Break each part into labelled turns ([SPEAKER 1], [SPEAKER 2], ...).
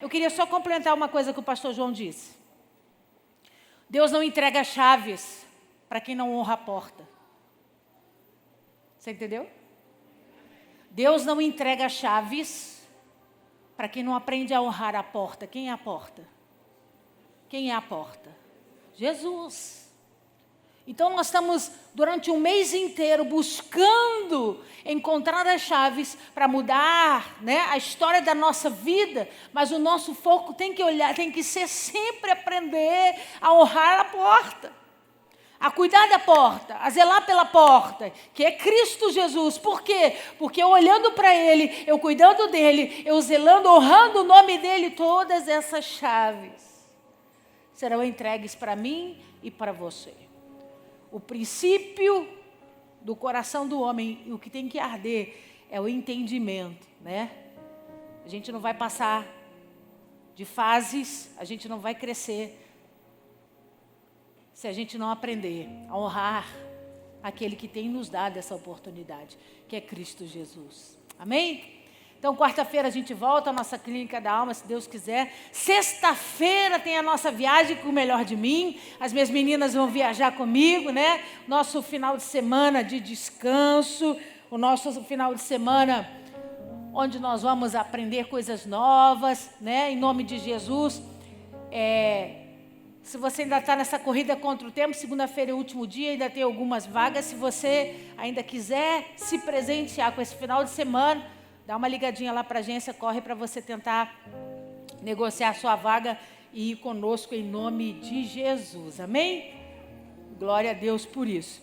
[SPEAKER 1] eu queria só complementar uma coisa que o pastor João disse. Deus não entrega chaves para quem não honra a porta. Você entendeu? Deus não entrega chaves para quem não aprende a honrar a porta. Quem é a porta? Quem é a porta? Jesus. Então nós estamos durante um mês inteiro buscando encontrar as chaves para mudar, né, a história da nossa vida, mas o nosso foco tem que ser sempre aprender a honrar a porta, a cuidar da porta, a zelar pela porta, que é Cristo Jesus. Por quê? Porque eu olhando para Ele, eu cuidando dEle, eu zelando, honrando o nome dEle, todas essas chaves serão entregues para mim e para você. O princípio do coração do homem, e o que tem que arder, é o entendimento, né? A gente não vai passar de fases, a gente não vai crescer se a gente não aprender a honrar aquele que tem nos dado essa oportunidade, que é Cristo Jesus. Amém? Então, quarta-feira a gente volta à nossa clínica da alma, se Deus quiser. Sexta-feira tem a nossa viagem com o Melhor de Mim. As minhas meninas vão viajar comigo, né? Nosso final de semana de descanso, o nosso final de semana onde nós vamos aprender coisas novas, né? Em nome de Jesus. Se você ainda está nessa corrida contra o tempo, segunda-feira é o último dia, ainda tem algumas vagas. Se você ainda quiser se presentear com esse final de semana, dá uma ligadinha lá para a agência, corre para você tentar negociar a sua vaga e ir conosco em nome de Jesus. Amém? Glória a Deus por isso.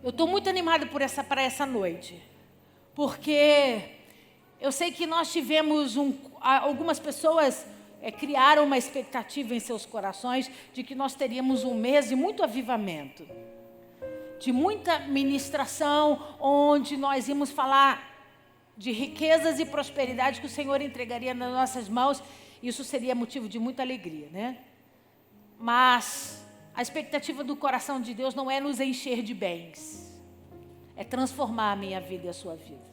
[SPEAKER 1] Eu estou muito animada para essa noite, porque eu sei que nós tivemos algumas pessoas criaram uma expectativa em seus corações de que nós teríamos um mês de muito avivamento, de muita ministração, onde nós íamos falar de riquezas e prosperidade que o Senhor entregaria nas nossas mãos. Isso seria motivo de muita alegria, né? Mas a expectativa do coração de Deus não é nos encher de bens, é transformar a minha vida e a sua vida.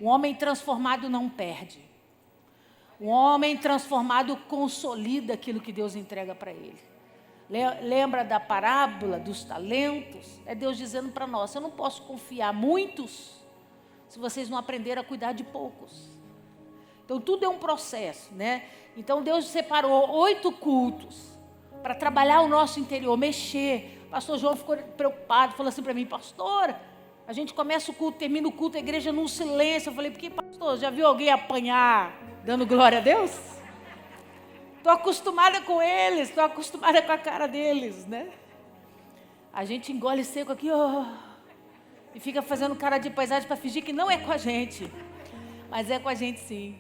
[SPEAKER 1] Um homem transformado não perde. Um homem transformado consolida aquilo que Deus entrega para ele. Lembra da parábola dos talentos? É Deus dizendo para nós: eu não posso confiar muitos se vocês não aprenderem a cuidar de poucos. Então tudo é um processo, né? Então Deus separou 8 cultos para trabalhar o nosso interior, mexer. O pastor João ficou preocupado, falou assim para mim: pastora, a gente começa o culto, termina o culto, a igreja num silêncio. Eu falei: porque, pastor, já viu alguém apanhar dando glória a Deus? Estou acostumada com eles, estou acostumada com a cara deles, né? A gente engole seco aqui, e fica fazendo cara de paisagem para fingir que não é com a gente. Mas é com a gente sim.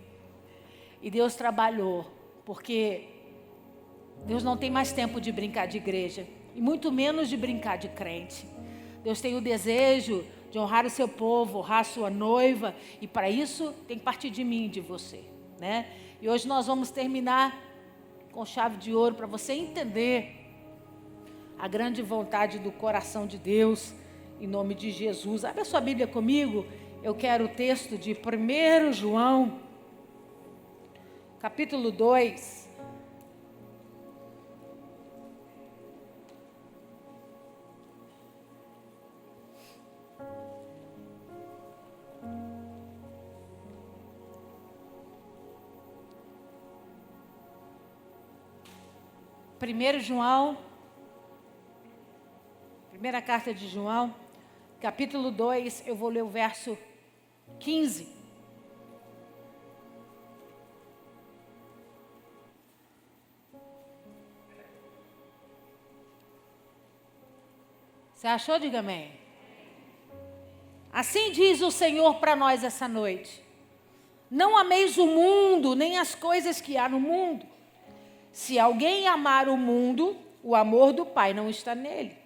[SPEAKER 1] E Deus trabalhou, porque Deus não tem mais tempo de brincar de igreja, e muito menos de brincar de crente. Deus tem o desejo de honrar o seu povo, honrar a sua noiva, e para isso tem que partir de mim e de você, né? E hoje nós vamos terminar com chave de ouro para você entender a grande vontade do coração de Deus, em nome de Jesus. Abre a sua Bíblia comigo. Eu quero o texto de 1 João, capítulo 2. Primeira carta de João, capítulo 2, eu vou ler o verso 15. Você achou? Diga amém. Assim diz o Senhor para nós essa noite: não ameis o mundo, nem as coisas que há no mundo. Se alguém amar o mundo, o amor do Pai não está nele.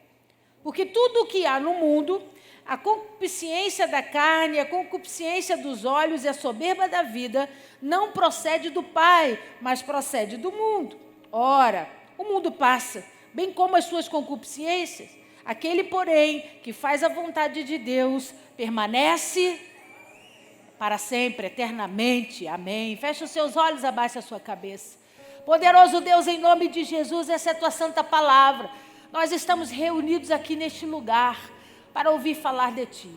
[SPEAKER 1] Porque tudo o que há no mundo, a concupiscência da carne, a concupiscência dos olhos e a soberba da vida, não procede do Pai, mas procede do mundo. Ora, o mundo passa, bem como as suas concupiscências. Aquele, porém, que faz a vontade de Deus, permanece para sempre, eternamente. Amém. Feche os seus olhos, abaixe a sua cabeça. Poderoso Deus, em nome de Jesus, essa é a tua santa palavra. Nós estamos reunidos aqui neste lugar para ouvir falar de ti,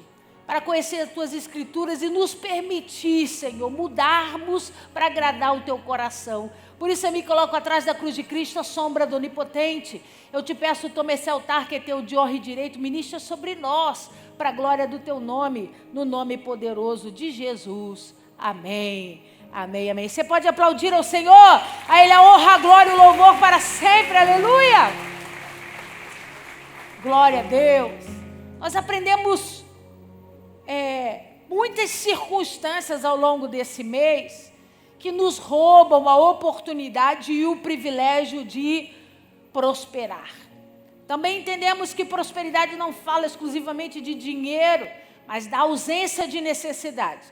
[SPEAKER 1] para conhecer as tuas escrituras e nos permitir, Senhor, mudarmos para agradar o teu coração. Por isso eu me coloco atrás da cruz de Cristo, a sombra do Onipotente. Eu te peço, toma esse altar que é teu de honra e direito, ministra sobre nós, para a glória do teu nome, no nome poderoso de Jesus. Amém. Amém, amém. Você pode aplaudir ao Senhor, a Ele a honra, a glória e o louvor para sempre. Aleluia. Glória a Deus. Nós aprendemos muitas circunstâncias ao longo desse mês que nos roubam a oportunidade e o privilégio de prosperar. Também entendemos que prosperidade não fala exclusivamente de dinheiro, mas da ausência de necessidades,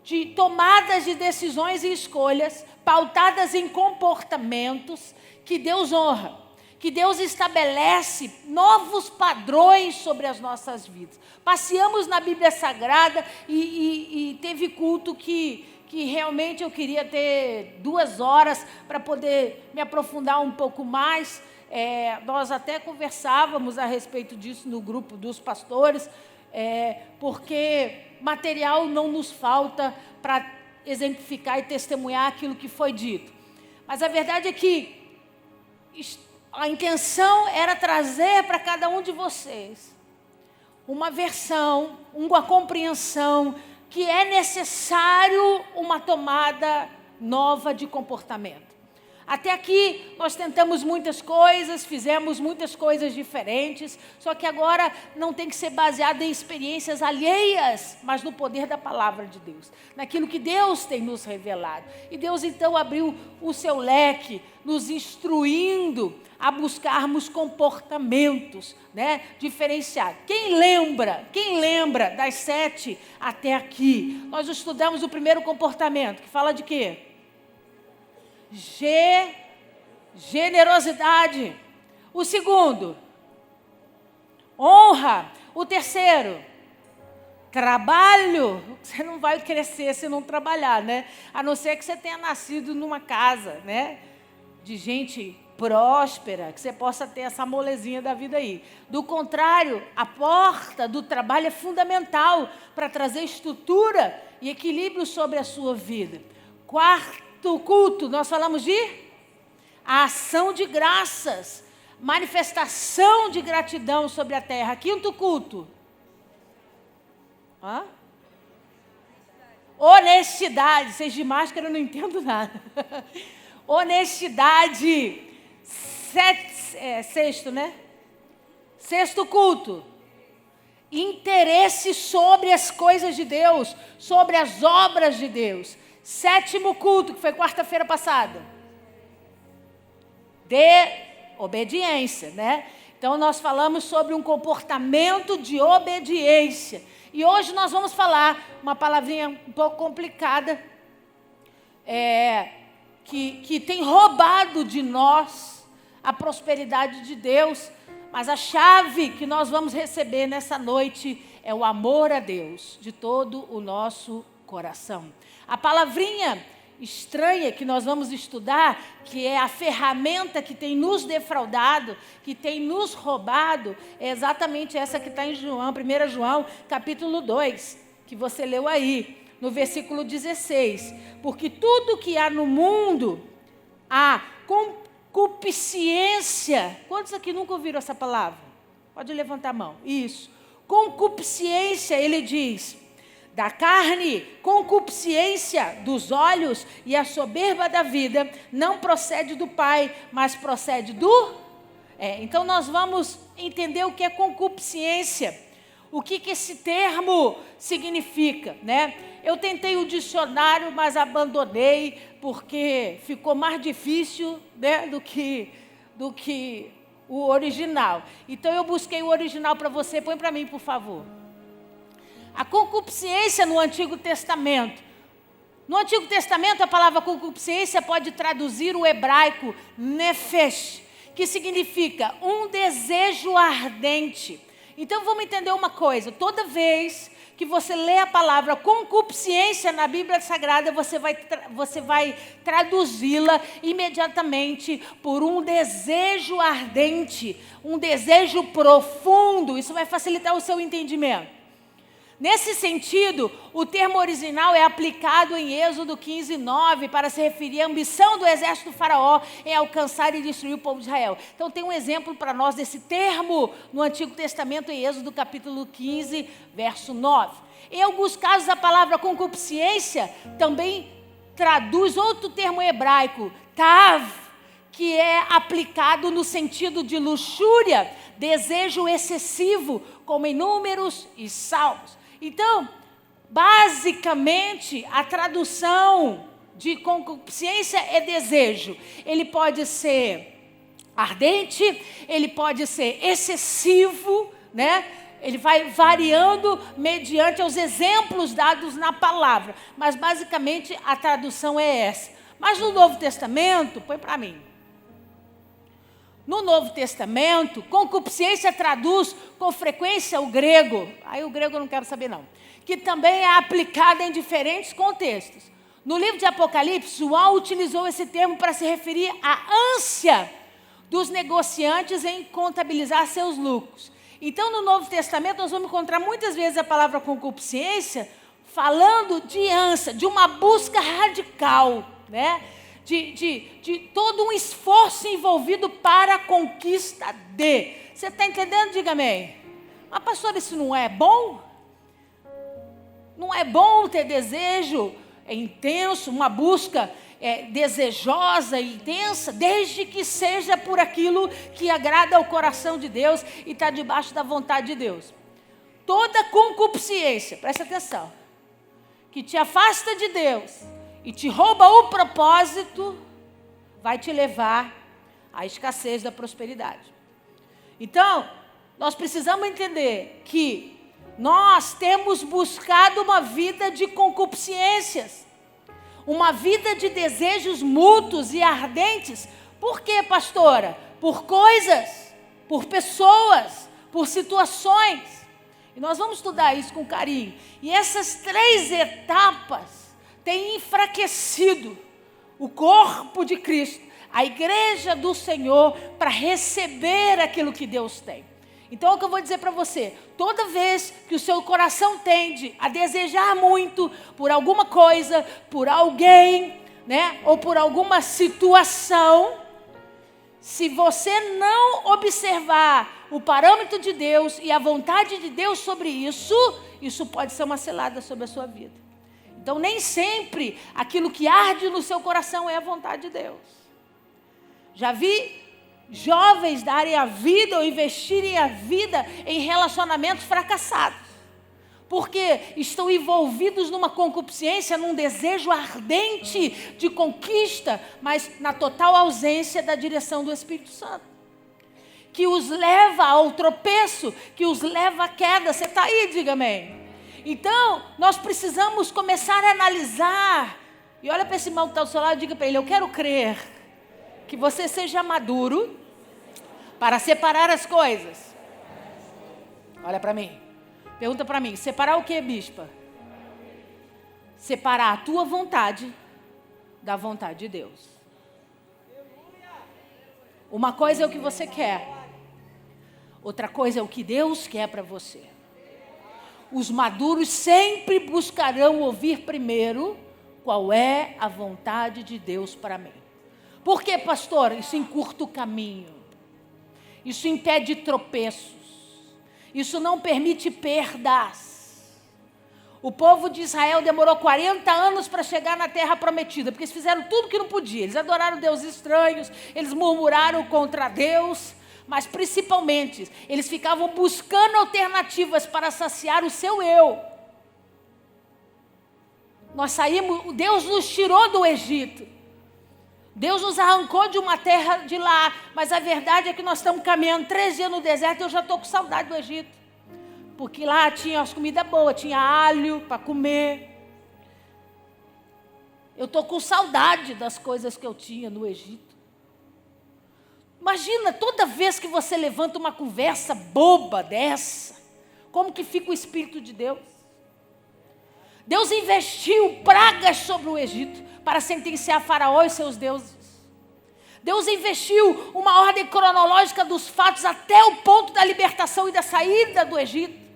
[SPEAKER 1] de tomadas de decisões e escolhas pautadas em comportamentos que Deus honra, que Deus estabelece novos padrões sobre as nossas vidas. Passeamos na Bíblia Sagrada e teve culto que realmente eu queria ter 2 horas para poder me aprofundar um pouco mais. Nós até conversávamos a respeito disso no grupo dos pastores, porque material não nos falta para exemplificar e testemunhar aquilo que foi dito. Mas a verdade é que a intenção era trazer para cada um de vocês uma versão, uma compreensão que é necessário uma tomada nova de comportamento. Até aqui nós tentamos muitas coisas, fizemos muitas coisas diferentes, só que agora não tem que ser baseado em experiências alheias, mas no poder da palavra de Deus, naquilo que Deus tem nos revelado. E Deus então abriu o seu leque, nos instruindo a buscarmos comportamentos, diferenciados. Quem lembra das 7 até aqui? Nós estudamos o primeiro comportamento, que fala de quê? Generosidade. O segundo, honra. O terceiro, trabalho. Você não vai crescer se não trabalhar, a não ser que você tenha nascido numa casa, de gente próspera, que você possa ter essa molezinha da vida aí. Do contrário, a porta do trabalho é fundamental para trazer estrutura e equilíbrio sobre a sua vida. Quarto culto, nós falamos de a ação de graças, manifestação de gratidão sobre a terra. Quinto culto, honestidade. Vocês de máscara eu não entendo nada. Honestidade. Sexto culto, interesse sobre as coisas de Deus, sobre as obras de Deus. Sétimo culto, que foi quarta-feira passada, de obediência, Então nós falamos sobre um comportamento de obediência. E hoje nós vamos falar uma palavrinha um pouco complicada, que tem roubado de nós a prosperidade de Deus, mas a chave que nós vamos receber nessa noite é o amor a Deus de todo o nosso coração. A palavrinha estranha que nós vamos estudar, que é a ferramenta que tem nos defraudado, que tem nos roubado, é exatamente essa que está em 1 João, capítulo 2, que você leu aí, no versículo 16. Porque tudo que há no mundo, há concupiscência. Quantos aqui nunca ouviram essa palavra? Pode levantar a mão. Isso. Concupiscência, ele diz, da carne, concupiscência dos olhos e a soberba da vida não procede do Pai, mas procede do... Então nós vamos entender o que é concupiscência. O que esse termo significa, Eu tentei o dicionário, mas abandonei, porque ficou mais difícil, do que o original. Então eu busquei o original para você, põe para mim, por favor. A concupiscência no Antigo Testamento. No Antigo Testamento, a palavra concupiscência pode traduzir o hebraico nefesh, que significa um desejo ardente. Então vamos entender uma coisa, toda vez que você lê a palavra concupiscência na Bíblia Sagrada, você vai traduzi-la imediatamente por um desejo ardente, um desejo profundo. Isso vai facilitar o seu entendimento. Nesse sentido, o termo original é aplicado em Êxodo 15:9 para se referir à ambição do exército do faraó em alcançar e destruir o povo de Israel. Então tem um exemplo para nós desse termo no Antigo Testamento, em Êxodo capítulo 15, verso 9. Em alguns casos, a palavra concupiscência também traduz outro termo hebraico, tav, que é aplicado no sentido de luxúria, desejo excessivo, como em Números e Salmos. Então, basicamente, a tradução de concupiscência é desejo. Ele pode ser ardente, ele pode ser excessivo, né? Ele vai variando mediante os exemplos dados na palavra. Mas, basicamente, a tradução é essa. Mas no Novo Testamento, põe para mim. No Novo Testamento, concupiscência traduz com frequência o grego. Aí o grego eu não quero saber não. Que também é aplicado em diferentes contextos. No livro de Apocalipse, João utilizou esse termo para se referir à ânsia dos negociantes em contabilizar seus lucros. Então, no Novo Testamento, nós vamos encontrar muitas vezes a palavra concupiscência falando de ânsia, de uma busca radical, né? De todo um esforço envolvido para a conquista de. Você está entendendo? Diga amém. Mas, pastor, isso não é bom? Não é bom ter desejo intenso, uma busca desejosa e intensa, desde que seja por aquilo que agrada ao coração de Deus e está debaixo da vontade de Deus. Toda concupiscência, presta atenção, que te afasta de Deus e te rouba o propósito, vai te levar à escassez da prosperidade. Então, nós precisamos entender que nós temos buscado uma vida de concupiscências, uma vida de desejos mútuos e ardentes. Por quê, pastora? Por coisas, por pessoas, por situações. E nós vamos estudar isso com carinho. E essas 3 etapas tem enfraquecido o corpo de Cristo, a igreja do Senhor, para receber aquilo que Deus tem. Então, é o que eu vou dizer para você: toda vez que o seu coração tende a desejar muito por alguma coisa, por alguém, né, ou por alguma situação, se você não observar o parâmetro de Deus e a vontade de Deus sobre isso, isso pode ser uma cilada sobre a sua vida. Então, nem sempre aquilo que arde no seu coração é a vontade de Deus. Já vi jovens darem a vida ou investirem a vida em relacionamentos fracassados, porque estão envolvidos numa concupiscência, num desejo ardente de conquista, mas na total ausência da direção do Espírito Santo, que os leva ao tropeço, que os leva à queda. Você está aí, diga amém. Então, nós precisamos começar a analisar. E olha para esse irmão que está do seu lado e diga para ele: eu quero crer que você seja maduro para separar as coisas. Olha para mim. Pergunta para mim: separar o que, bispa? Separar a tua vontade da vontade de Deus. Uma coisa é o que você quer, outra coisa é o que Deus quer para você. Os maduros sempre buscarão ouvir primeiro qual é a vontade de Deus para mim. Por quê, pastor? Isso encurta o caminho. Isso impede tropeços. Isso não permite perdas. O povo de Israel demorou 40 anos para chegar na terra prometida, porque eles fizeram tudo que não podia. Eles adoraram deuses estranhos, eles murmuraram contra Deus, mas principalmente, eles ficavam buscando alternativas para saciar o seu eu. Nós saímos, Deus nos tirou do Egito. Deus nos arrancou de uma terra de lá, mas a verdade é que nós estamos caminhando 3 dias no deserto e eu já estou com saudade do Egito. Porque lá tinha as comidas boas, tinha alho para comer. Eu estou com saudade das coisas que eu tinha no Egito. Imagina, toda vez que você levanta uma conversa boba dessa, como que fica o Espírito de Deus? Deus investiu pragas sobre o Egito para sentenciar Faraó e seus deuses. Deus investiu uma ordem cronológica dos fatos até o ponto da libertação e da saída do Egito.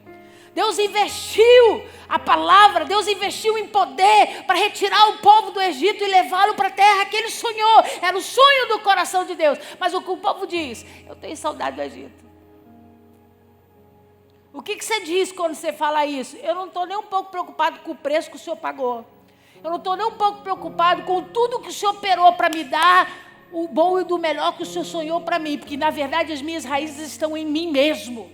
[SPEAKER 1] Deus investiu a palavra, Deus investiu em poder para retirar o povo do Egito e levá-lo para a terra que ele sonhou. Era o sonho do coração de Deus. Mas o que o povo diz? Eu tenho saudade do Egito. O que você diz quando você fala isso? Eu não estou nem um pouco preocupado com o preço que o Senhor pagou. Eu não estou nem um pouco preocupado com tudo que o Senhor operou para me dar o bom e do melhor que o Senhor sonhou para mim. Porque na verdade as minhas raízes estão em mim mesmo.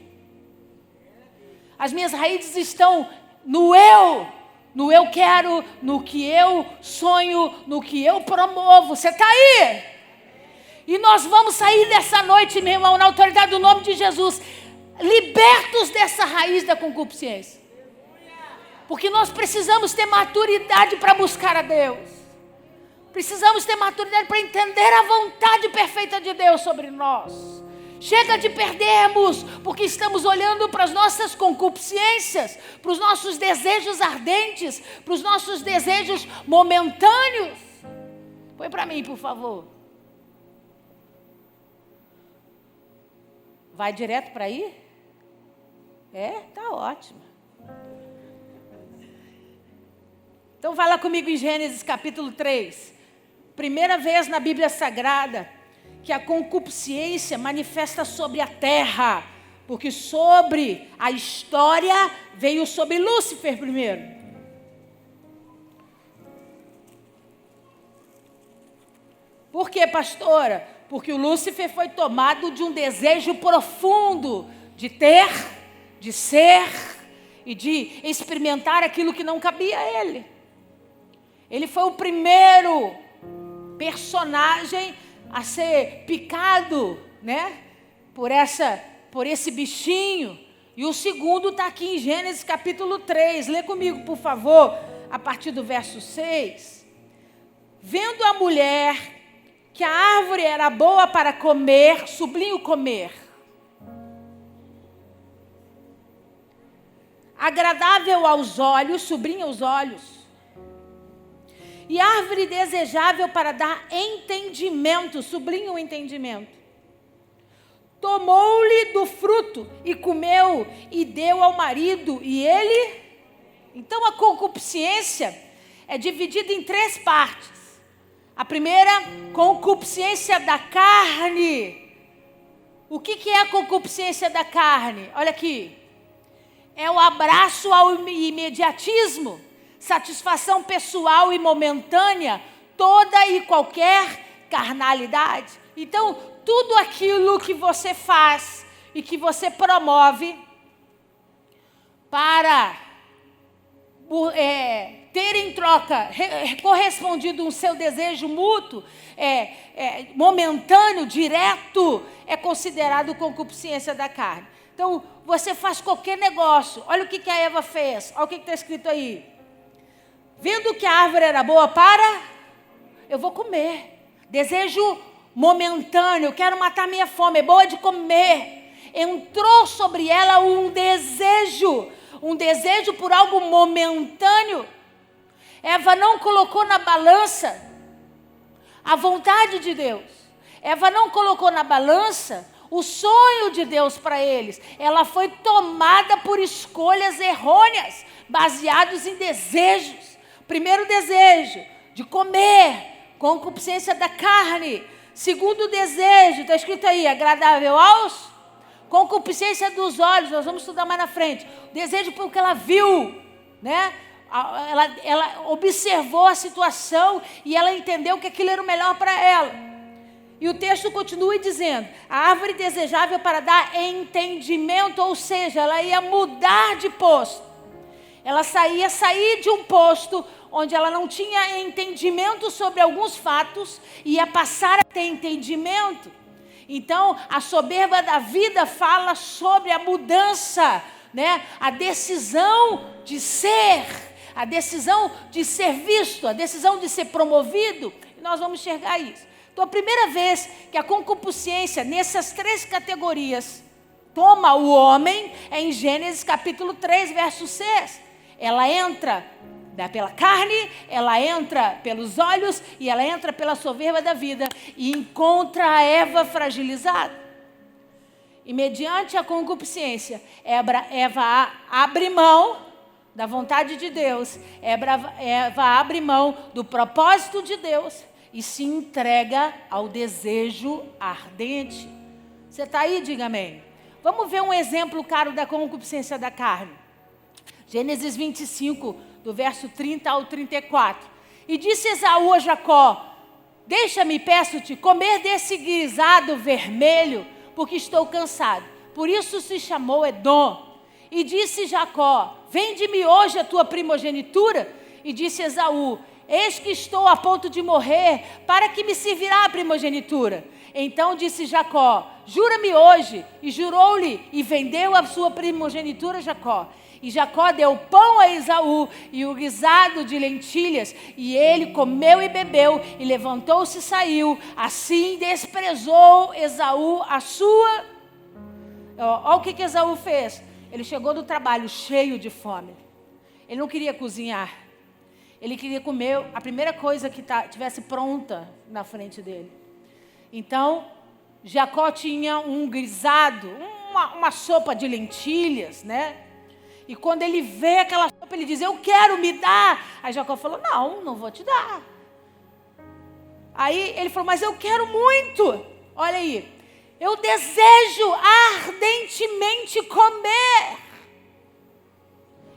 [SPEAKER 1] As minhas raízes estão no eu quero, no que eu sonho, no que eu promovo. Você está aí? E nós vamos sair dessa noite, meu irmão, na autoridade do nome de Jesus, libertos dessa raiz da concupiscência. Porque nós precisamos ter maturidade para buscar a Deus. Precisamos ter maturidade para entender a vontade perfeita de Deus sobre nós. Chega de perdermos, porque estamos olhando para as nossas concupiscências, para os nossos desejos ardentes, para os nossos desejos momentâneos. Põe para mim, por favor. Vai direto para aí? Tá ótimo. Então vai lá comigo em Gênesis capítulo 3. Primeira vez na Bíblia Sagrada que a concupiscência manifesta sobre a terra, porque sobre a história veio sobre Lúcifer primeiro. Por quê, pastora? Porque o Lúcifer foi tomado de um desejo profundo de ter, de ser e de experimentar aquilo que não cabia a ele. Ele foi o primeiro personagem a ser picado, né, por esse bichinho. E o segundo está aqui em Gênesis capítulo 3. Lê comigo, por favor, a partir do verso 6. Vendo a mulher que a árvore era boa para comer, sublinho comer, agradável aos olhos, sublinho os olhos, e árvore desejável para dar entendimento, sublinho o entendimento. Tomou-lhe do fruto e comeu e deu ao marido e ele... Então a concupiscência é dividida em 3 partes. A primeira, concupiscência da carne. O que é a concupiscência da carne? Olha aqui. É o abraço ao imediatismo, satisfação pessoal e momentânea, toda e qualquer carnalidade. Então, tudo aquilo que você faz e que você promove para ter em troca, correspondido um seu desejo mútuo, momentâneo, direto, é considerado concupiscência da carne. Então, você faz qualquer negócio. Olha o que a Eva fez. Olha o que está escrito aí. Vendo que a árvore era boa para... Eu vou comer. Desejo momentâneo. Eu quero matar minha fome. É boa de comer. Entrou sobre ela um desejo. Um desejo por algo momentâneo. Eva não colocou na balança a vontade de Deus. Eva não colocou na balança o sonho de Deus para eles. Ela foi tomada por escolhas errôneas, baseadas em desejos. Primeiro desejo, de comer, concupiscência da carne. Segundo desejo, está escrito aí, agradável aos... Concupiscência dos olhos, nós vamos estudar mais na frente. Desejo pelo que ela viu, né? Ela observou a situação e ela entendeu que aquilo era o melhor para ela. E o texto continua dizendo, a árvore desejável para dar entendimento, ou seja, ela ia mudar de posto. Ela ia sair de um posto onde ela não tinha entendimento sobre alguns fatos e ia passar a ter entendimento. Então, a soberba da vida fala sobre a mudança, né? A decisão de ser, a decisão de ser visto, a decisão de ser promovido. E nós vamos enxergar isso. Então, a primeira vez que a concupiscência, nessas 3 categorias, toma o homem, é em Gênesis capítulo 3, verso 6. Ela entra pela carne, ela entra pelos olhos e ela entra pela soberba da vida e encontra a Eva fragilizada. E mediante a concupiscência, Eva abre mão da vontade de Deus, Eva abre mão do propósito de Deus e se entrega ao desejo ardente. Você está aí? Diga amém. Vamos ver um exemplo, caro, da concupiscência da carne. Gênesis 25, do verso 30 ao 34. E disse Esaú a Jacó: deixa-me, peço-te, comer desse guisado vermelho, porque estou cansado. Por isso se chamou Edom. E disse Jacó: vende-me hoje a tua primogenitura. E disse Esaú: eis que estou a ponto de morrer, para que me servirá a primogenitura? Então disse Jacó: jura-me hoje. E jurou-lhe, e vendeu a sua primogenitura a Jacó. E Jacó deu pão a Esaú e o guisado de lentilhas, e ele comeu e bebeu, e levantou-se e saiu. Assim desprezou Esaú a sua... Olha o que Esaú fez. Ele chegou do trabalho cheio de fome. Ele não queria cozinhar. Ele queria comer a primeira coisa que tivesse pronta na frente dele. Então, Jacó tinha um guisado, uma sopa de lentilhas, né? E quando ele vê aquela sopa, ele diz: eu quero, me dar. Aí Jacó falou: não vou te dar. Aí ele falou: mas eu quero muito. Olha aí, eu desejo ardentemente comer.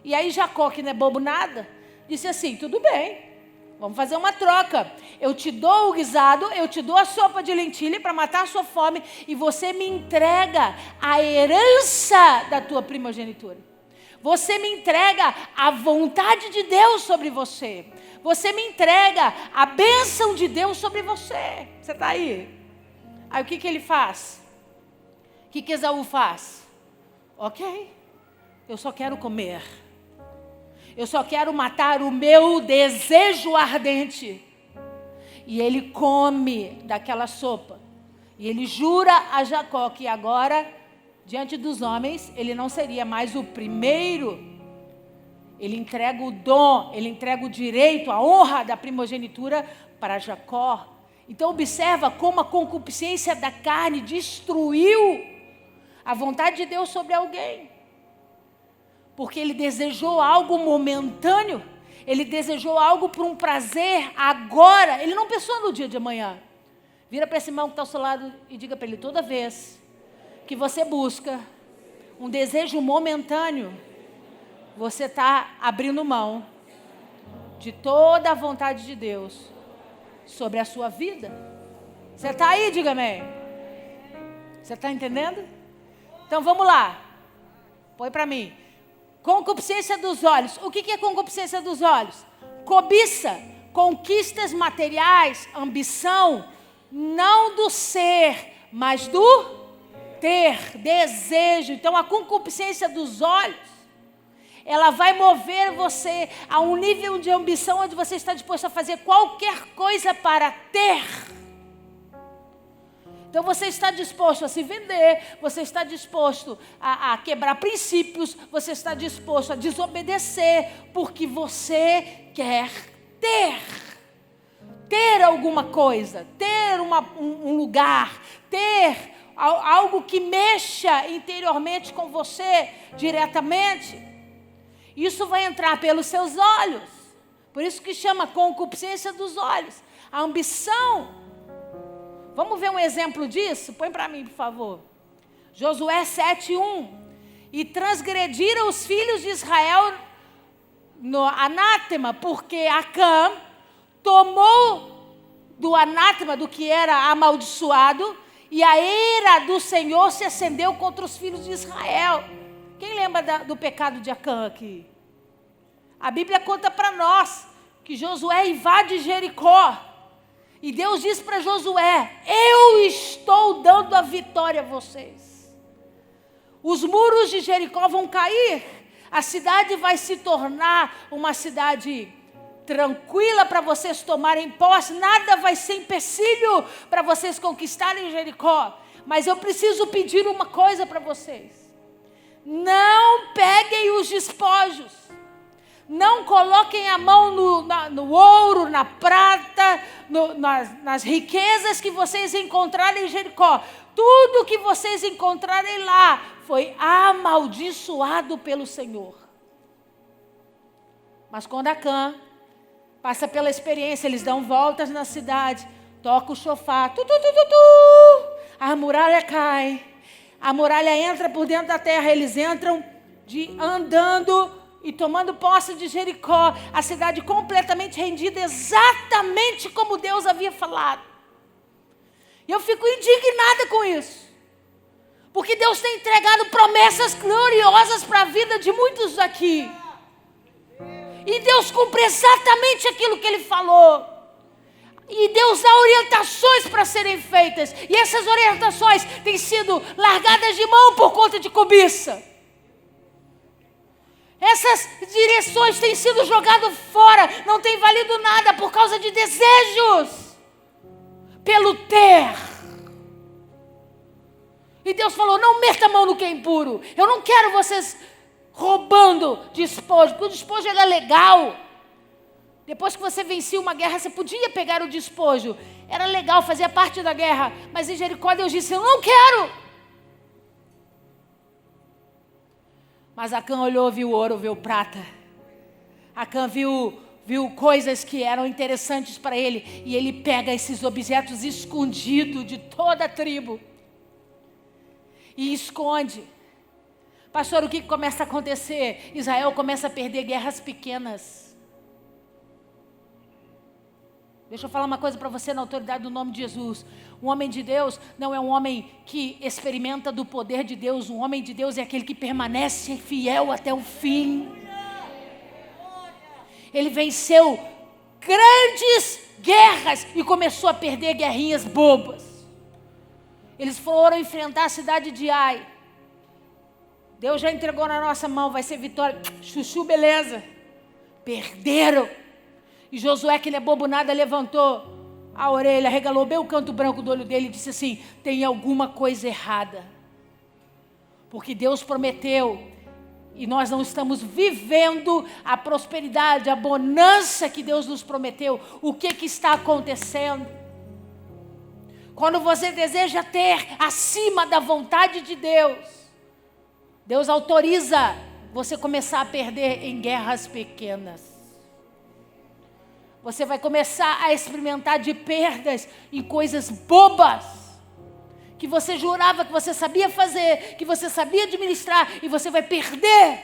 [SPEAKER 1] E aí Jacó, que não é bobo nada, disse assim: tudo bem, vamos fazer uma troca. Eu te dou o guisado, eu te dou a sopa de lentilha para matar a sua fome, e você me entrega a herança da tua primogenitura. Você me entrega a vontade de Deus sobre você. Você me entrega a bênção de Deus sobre você. Você está aí? Aí o que ele faz? O que Esaú faz? Ok, eu só quero comer. Eu só quero matar o meu desejo ardente. E ele come daquela sopa. E ele jura a Jacó que agora, diante dos homens, ele não seria mais o primeiro. Ele entrega o dom, ele entrega o direito, a honra da primogenitura para Jacó. Então observa como a concupiscência da carne destruiu a vontade de Deus sobre alguém. Porque ele desejou algo momentâneo, ele desejou algo por um prazer agora, ele não pensou no dia de amanhã. Vira para esse irmão que está ao seu lado e diga para ele: toda vez que você busca um desejo momentâneo, você está abrindo mão de toda a vontade de Deus sobre a sua vida. Você está aí? Diga amém. Você está entendendo? Então vamos lá. Põe para mim. Concupiscência dos olhos. O que é concupiscência dos olhos? Cobiça, conquistas materiais, ambição, não do ser, mas do ter, desejo. Então a concupiscência dos olhos, ela vai mover você a um nível de ambição onde você está disposto a fazer qualquer coisa para ter. Então você está disposto a se vender, você está disposto a quebrar princípios, você está disposto a desobedecer, porque você quer ter alguma coisa, ter um lugar, ter algo que mexa interiormente com você, diretamente. Isso vai entrar pelos seus olhos, por isso que chama concupiscência dos olhos, a ambição. Vamos ver um exemplo disso? Põe para mim, por favor. Josué 7:1. E transgrediram os filhos de Israel no anátema, porque Acã tomou do anátema, do que era amaldiçoado, e a ira do Senhor se acendeu contra os filhos de Israel. Quem lembra do pecado de Acã aqui? A Bíblia conta para nós que Josué invade Jericó. E Deus diz para Josué: eu estou dando a vitória a vocês. Os muros de Jericó vão cair. A cidade vai se tornar uma cidade tranquila para vocês tomarem posse. Nada vai ser empecilho para vocês conquistarem Jericó. Mas eu preciso pedir uma coisa para vocês. Não peguem os despojos. Não coloquem a mão no ouro, na prata, nas riquezas que vocês encontrarem em Jericó. Tudo que vocês encontrarem lá foi amaldiçoado pelo Senhor. Mas quando Acã passa pela experiência, eles dão voltas na cidade, toca o chofar, a muralha cai, a muralha entra por dentro da terra, eles entram andando e tomando posse de Jericó, a cidade completamente rendida, exatamente como Deus havia falado. E eu fico indignada com isso, porque Deus tem entregado promessas gloriosas para a vida de muitos aqui. E Deus cumpre exatamente aquilo que Ele falou. E Deus dá orientações para serem feitas. E essas orientações têm sido largadas de mão por conta de cobiça. Essas direções têm sido jogadas fora. Não tem valido nada por causa de desejos. Pelo ter. E Deus falou, não meta a mão no que é impuro. Eu não quero vocês roubando despojo, porque o despojo era legal. Depois que você vencia uma guerra, você podia pegar o despojo. Era legal, fazia parte da guerra. Mas em Jericó Deus disse, eu não quero. Mas Acã olhou, viu ouro, viu prata. Acã viu coisas que eram interessantes para ele. E ele pega esses objetos escondidos de toda a tribo. E esconde. Pastor, o que começa a acontecer? Israel começa a perder guerras pequenas. Deixa eu falar uma coisa para você na autoridade do nome de Jesus. Um homem de Deus não é um homem que experimenta do poder de Deus. Um homem de Deus é aquele que permanece fiel até o fim. Ele venceu grandes guerras e começou a perder guerrinhas bobas. Eles foram enfrentar a cidade de Ai. Deus já entregou na nossa mão, vai ser vitória. Chuchu, beleza. Perderam. E Josué, que ele é bobo nada, levantou a orelha, regalou bem o canto branco do olho dele e disse assim, tem alguma coisa errada. Porque Deus prometeu e nós não estamos vivendo a prosperidade, a bonança que Deus nos prometeu. O que está acontecendo? Quando você deseja ter acima da vontade de Deus, Deus autoriza você começar a perder em guerras pequenas. Você vai começar a experimentar de perdas em coisas bobas, que você jurava que você sabia fazer, que você sabia administrar, e você vai perder.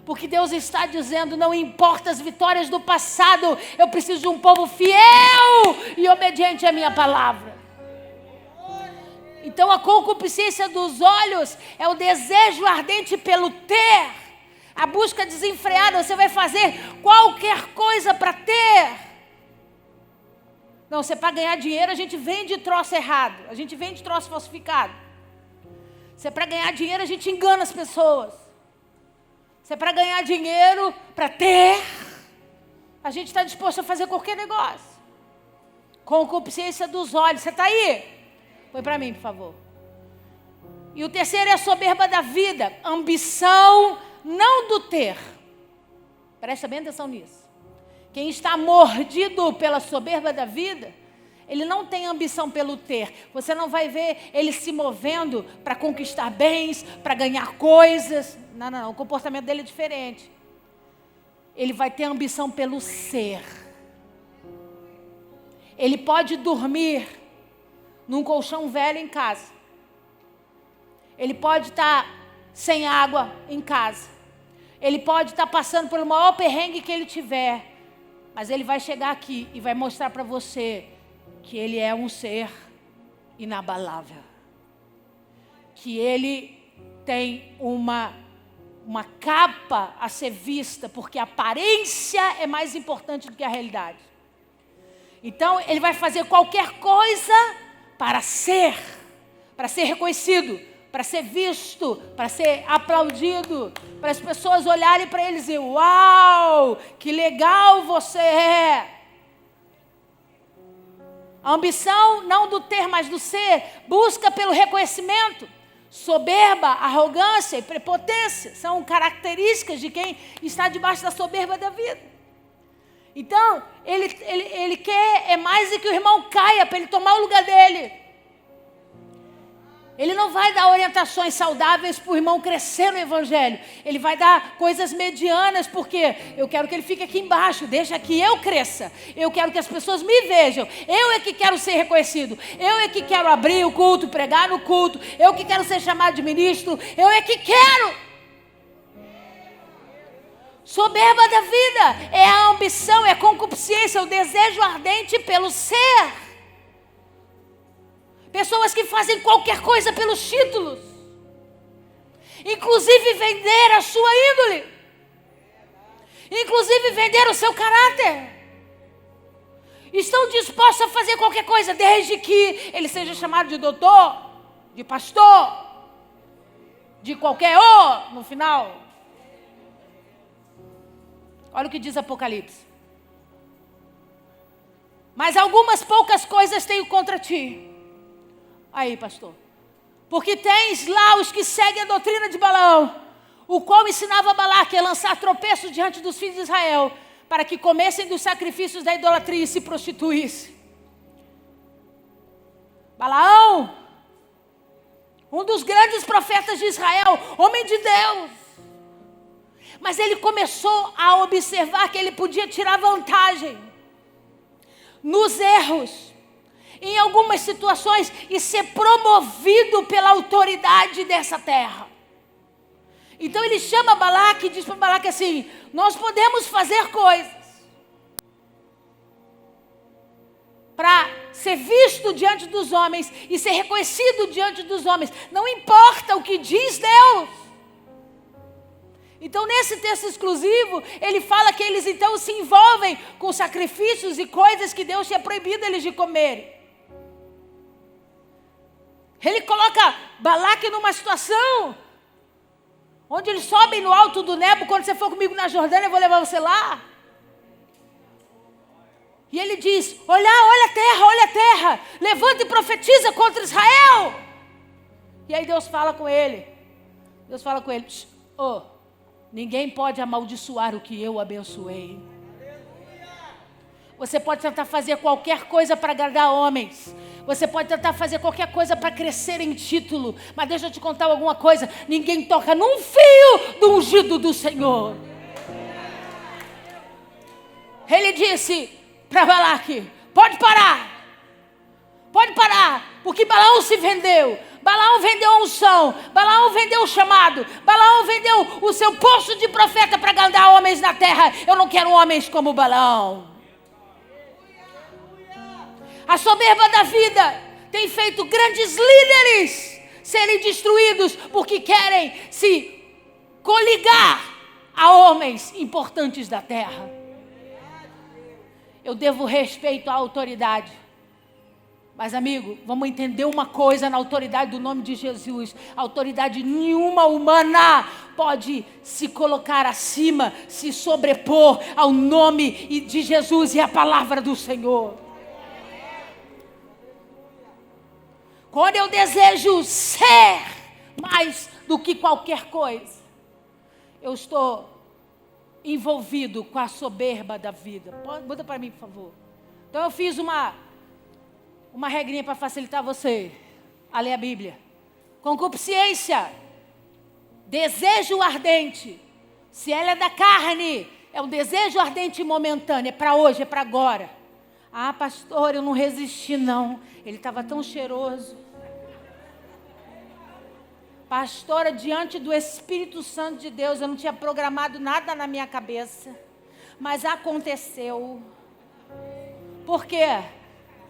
[SPEAKER 1] Porque Deus está dizendo, não importa as vitórias do passado, eu preciso de um povo fiel e obediente à minha palavra. Então a concupiscência dos olhos é o desejo ardente pelo ter. A busca desenfreada, você vai fazer qualquer coisa para ter. Não, se é para ganhar dinheiro, a gente vende troço errado. A gente vende troço falsificado. Se é para ganhar dinheiro, a gente engana as pessoas. Se é para ganhar dinheiro, para ter, a gente está disposto a fazer qualquer negócio. Concupiscência dos olhos, você está aí? Põe para mim, por favor. E o terceiro é a soberba da vida. Ambição não do ter. Presta bem atenção nisso. Quem está mordido pela soberba da vida, ele não tem ambição pelo ter. Você não vai ver ele se movendo para conquistar bens, para ganhar coisas. Não. O comportamento dele é diferente. Ele vai ter ambição pelo ser. Ele pode dormir num colchão velho em casa. Ele pode estar sem água em casa. Ele pode estar passando pelo maior perrengue que ele tiver. Mas ele vai chegar aqui e vai mostrar para você que ele é um ser inabalável. Que ele tem uma capa a ser vista, porque a aparência é mais importante do que a realidade. Então ele vai fazer qualquer coisa para ser reconhecido, para ser visto, para ser aplaudido, para as pessoas olharem para ele e dizer, uau, que legal você é. A ambição não do ter, mas do ser, busca pelo reconhecimento. Soberba, arrogância e prepotência são características de quem está debaixo da soberba da vida. Então, ele quer mais do que o irmão caia para ele tomar o lugar dele. Ele não vai dar orientações saudáveis para o irmão crescer no evangelho. Ele vai dar coisas medianas, porque eu quero que ele fique aqui embaixo, deixa que eu cresça. Eu quero que as pessoas me vejam. Eu é que quero ser reconhecido. Eu é que quero abrir o culto, pregar no culto. Eu que quero ser chamado de ministro. Eu é que quero. Soberba da vida é a ambição, é a concupiscência, é o desejo ardente pelo ser. Pessoas que fazem qualquer coisa pelos títulos. Inclusive vender a sua índole. Inclusive vender o seu caráter. Estão dispostos a fazer qualquer coisa, desde que ele seja chamado de doutor, de pastor, de qualquer no final. Olha o que diz Apocalipse. Mas algumas poucas coisas tenho contra ti. Aí, pastor. Porque tens lá os que seguem a doutrina de Balaão, o qual ensinava Balaque a lançar tropeços diante dos filhos de Israel, para que comessem dos sacrifícios da idolatria e se prostituíssem. Balaão, um dos grandes profetas de Israel, homem de Deus. Mas ele começou a observar que ele podia tirar vantagem nos erros, em algumas situações, e ser promovido pela autoridade dessa terra. Então ele chama Balaque e diz para Balaque assim: nós podemos fazer coisas para ser visto diante dos homens e ser reconhecido diante dos homens. Não importa o que diz Deus. Então, nesse texto exclusivo, ele fala que eles então se envolvem com sacrifícios e coisas que Deus tinha proibido eles de comerem. Ele coloca Balaque numa situação onde eles sobem no alto do Nebo. Quando você for comigo na Jordânia, eu vou levar você lá. E ele diz: olha a terra, levanta e profetiza contra Israel. E aí Deus fala com ele, ninguém pode amaldiçoar o que eu abençoei. Você pode tentar fazer qualquer coisa para agradar homens. Você pode tentar fazer qualquer coisa para crescer em título. Mas deixa eu te contar alguma coisa. Ninguém toca num fio do ungido do Senhor. Ele disse para Balaque: pode parar. Pode parar. Porque Balaão se vendeu. Balaão vendeu a unção. Balaão vendeu o chamado. Balaão vendeu o seu posto de profeta para agradar homens na terra. Eu não quero homens como Balaão. A soberba da vida tem feito grandes líderes serem destruídos porque querem se coligar a homens importantes da terra. Eu devo respeito à autoridade. Mas, amigo, vamos entender uma coisa na autoridade do nome de Jesus. Autoridade nenhuma humana pode se colocar acima, se sobrepor ao nome de Jesus e à palavra do Senhor. Quando eu desejo ser mais do que qualquer coisa, eu estou envolvido com a soberba da vida. Muda para mim, por favor. Então eu fiz uma regrinha para facilitar você a ler a Bíblia. Concupiscência, desejo ardente. Se ela é da carne, é um desejo ardente e momentâneo. É para hoje, é para agora. Ah, pastor, eu não resisti não. Ele estava tão cheiroso. Pastora, diante do Espírito Santo de Deus, eu não tinha programado nada na minha cabeça. Mas aconteceu. Por quê?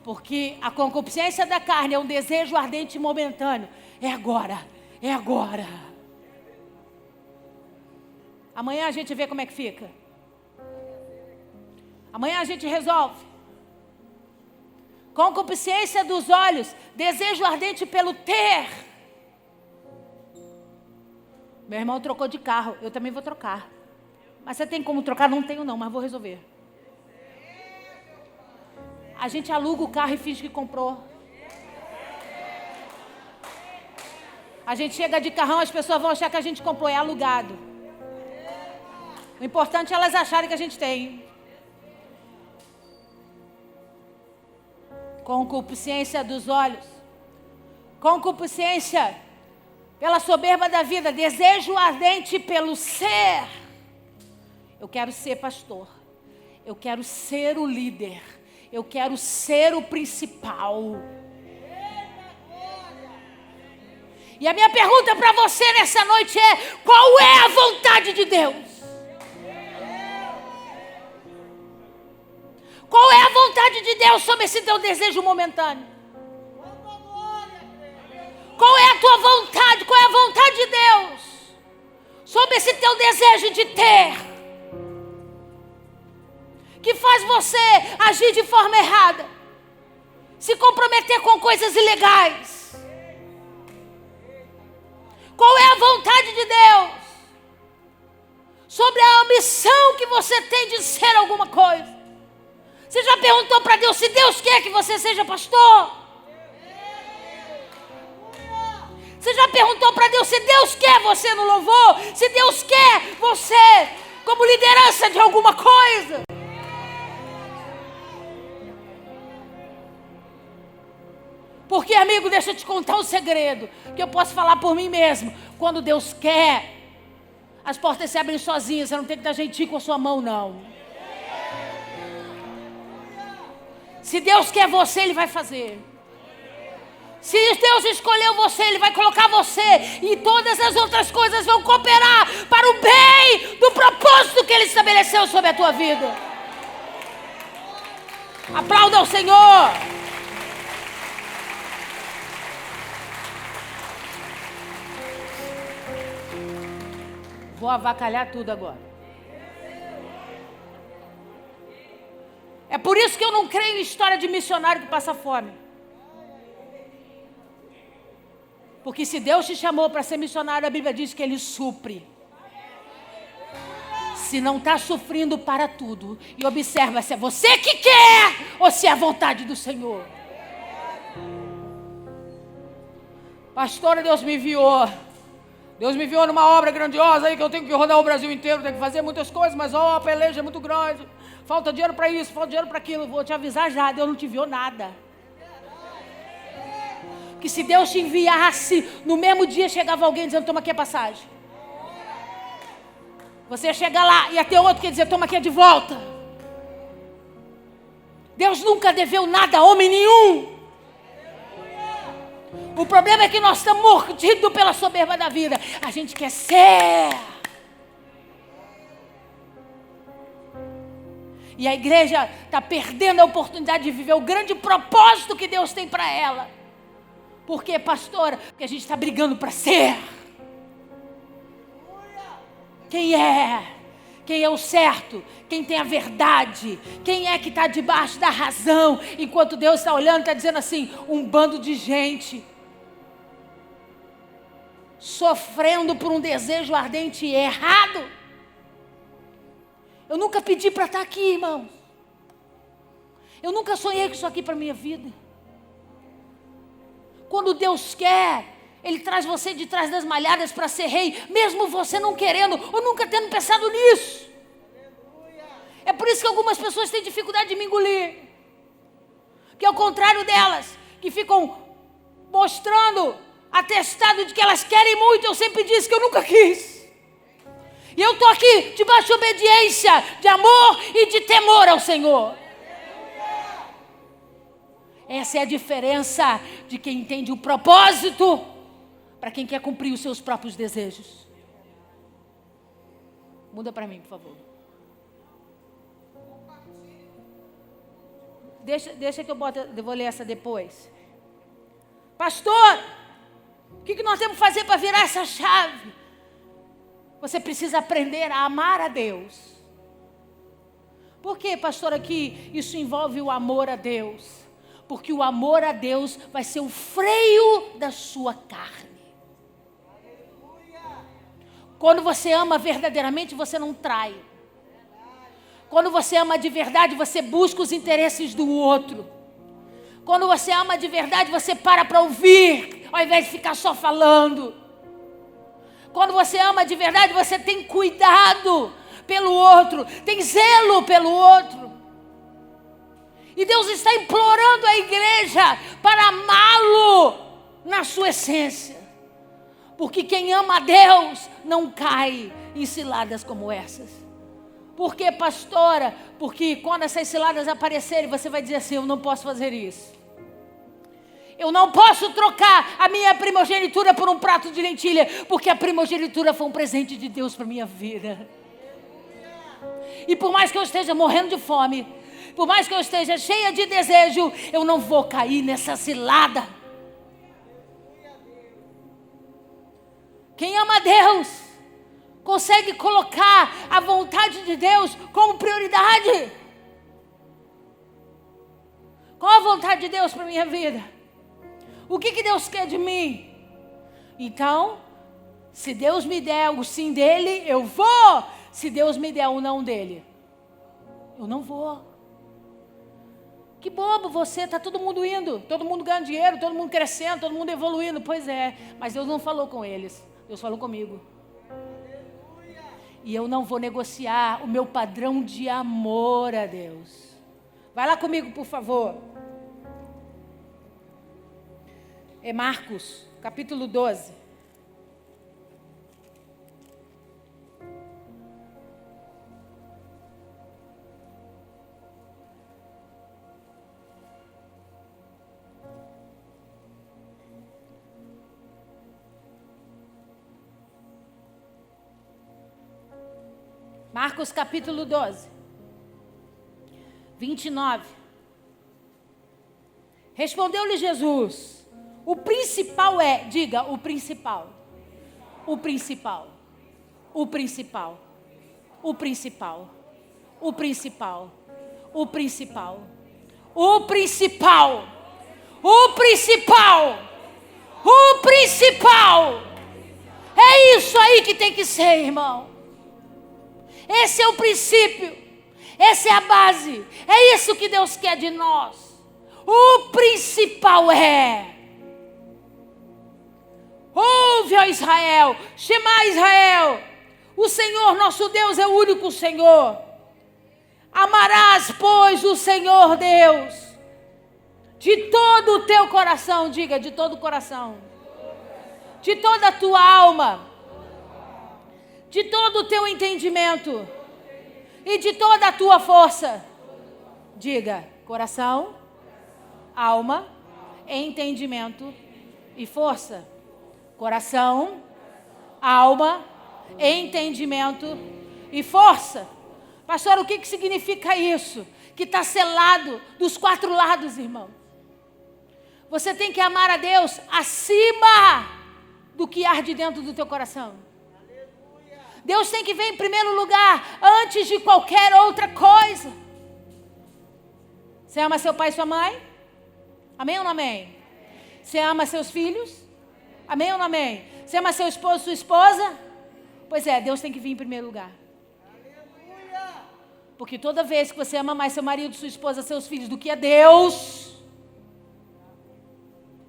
[SPEAKER 1] Porque a concupiscência da carne é um desejo ardente e momentâneo. É agora, é agora. Amanhã a gente vê como é que fica. Amanhã a gente resolve. Concupiscência dos olhos, desejo ardente pelo ter. Meu irmão trocou de carro, eu também vou trocar. Mas você tem como trocar? Não tenho não, mas vou resolver. A gente aluga o carro e finge que comprou. A gente chega de carrão, as pessoas vão achar que a gente comprou, é alugado. O importante é elas acharem que a gente tem. Concupiscência dos olhos. Concupiscência pela soberba da vida. Desejo ardente pelo ser. Eu quero ser pastor. Eu quero ser o líder. Eu quero ser o principal. E a minha pergunta para você nessa noite é: qual é a vontade de Deus? Qual é a vontade de Deus sobre esse teu desejo momentâneo? Qual é a tua vontade? Qual é a vontade de Deus sobre esse teu desejo de ter? Que faz você agir de forma errada, se comprometer com coisas ilegais. Qual é a vontade de Deus sobre a ambição que você tem de ser alguma coisa? Você já perguntou para Deus se Deus quer que você seja pastor? Você já perguntou para Deus se Deus quer você no louvor? Se Deus quer você como liderança de alguma coisa? Porque, amigo, deixa eu te contar um segredo, que eu posso falar por mim mesmo. Quando Deus quer, as portas se abrem sozinhas, você não tem que dar jeitinho com a sua mão, não. Se Deus quer você, Ele vai fazer. Se Deus escolheu você, Ele vai colocar você, e todas as outras coisas vão cooperar para o bem do propósito que Ele estabeleceu sobre a tua vida. Aplauda o Senhor. Vou avacalhar tudo agora. É por isso que eu não creio em história de missionário que passa fome. Porque se Deus te chamou para ser missionário, a Bíblia diz que Ele supre. Se não está sofrendo para tudo, e observa se é você que quer ou se é a vontade do Senhor. Pastora, Deus me enviou. Deus me enviou numa obra grandiosa aí que eu tenho que rodar o Brasil inteiro, tenho que fazer muitas coisas, mas a peleja é muito grande. Falta dinheiro para isso, falta dinheiro para aquilo. Vou te avisar já, Deus não te enviou nada. Que se Deus te enviasse, no mesmo dia chegava alguém dizendo: toma aqui a passagem. Você ia chegar lá, ia ter outro que ia dizer: toma aqui de volta. Deus nunca deveu nada a homem nenhum. O problema é que nós estamos mordidos pela soberba da vida. A gente quer ser. E a igreja está perdendo a oportunidade de viver o grande propósito que Deus tem para ela. Por quê, pastora? Porque a gente está brigando para ser. Quem é? Quem é o certo? Quem tem a verdade? Quem é que está debaixo da razão? Enquanto Deus está olhando, está dizendo assim: um bando de gente sofrendo por um desejo ardente e errado. Eu nunca pedi para estar aqui, irmãos. Eu nunca sonhei com isso aqui para a minha vida. Quando Deus quer, Ele traz você de trás das malhadas para ser rei, mesmo você não querendo ou nunca tendo pensado nisso. É por isso que algumas pessoas têm dificuldade de me engolir. Que ao contrário delas, que ficam mostrando atestado de que elas querem muito, eu sempre disse que eu nunca quis. E eu estou aqui debaixo de obediência, de amor e de temor ao Senhor. Essa é a diferença de quem entende o propósito para quem quer cumprir os seus próprios desejos. Muda para mim, por favor. Deixa que eu vou ler essa depois. Pastor, o que nós temos que fazer para virar essa chave? Você precisa aprender a amar a Deus. Por que, pastor, aqui isso envolve o amor a Deus? Porque o amor a Deus vai ser o freio da sua carne. Quando você ama verdadeiramente, você não trai. Quando você ama de verdade, você busca os interesses do outro. Quando você ama de verdade, você para ouvir ao invés de ficar só falando. Quando você ama de verdade, você tem cuidado pelo outro, tem zelo pelo outro. E Deus está implorando a igreja para amá-lo na sua essência. Porque quem ama a Deus não cai em ciladas como essas. Por quê, pastora? Porque quando essas ciladas aparecerem, você vai dizer assim: eu não posso fazer isso. Eu não posso trocar a minha primogenitura por um prato de lentilha, porque a primogenitura foi um presente de Deus para a minha vida. E por mais que eu esteja morrendo de fome, por mais que eu esteja cheia de desejo, eu não vou cair nessa cilada. Quem ama a Deus consegue colocar a vontade de Deus como prioridade. Qual a vontade de Deus para a minha vida? O que Deus quer de mim? Então, se Deus me der o sim dele, eu vou. Se Deus me der o não dele, eu não vou. Que bobo você, está todo mundo indo, todo mundo ganhando dinheiro, todo mundo crescendo, todo mundo evoluindo. Pois é, mas Deus não falou com eles, Deus falou comigo. E eu não vou negociar o meu padrão de amor a Deus. Vai lá comigo, por favor. É Marcos, capítulo 12. Marcos capítulo 12, 29. Respondeu-lhe Jesus: o principal é, diga, o principal. O principal. O principal. O principal. O principal. O principal. O principal. O principal. O principal. É isso aí que tem que ser, irmão. Esse é o princípio. Essa é a base. É isso que Deus quer de nós. O principal é: ouve, ó Israel, Shema Israel, o Senhor nosso Deus é o único Senhor. Amarás, pois, o Senhor Deus de todo o teu coração, diga, de todo o coração, de toda a tua alma, de todo o teu entendimento e de toda a tua força. Diga, coração, alma, entendimento e força. Coração, alma, entendimento e força. Pastor, o que significa isso? Que está selado dos 4 lados, irmão. Você tem que amar a Deus acima do que arde dentro do teu coração. Deus tem que vir em primeiro lugar, antes de qualquer outra coisa. Você ama seu pai e sua mãe? Amém ou não amém? Você ama seus filhos? Amém ou não amém? Você ama seu esposo, sua esposa? Pois é, Deus tem que vir em primeiro lugar. Porque toda vez que você ama mais seu marido, sua esposa, seus filhos do que a Deus,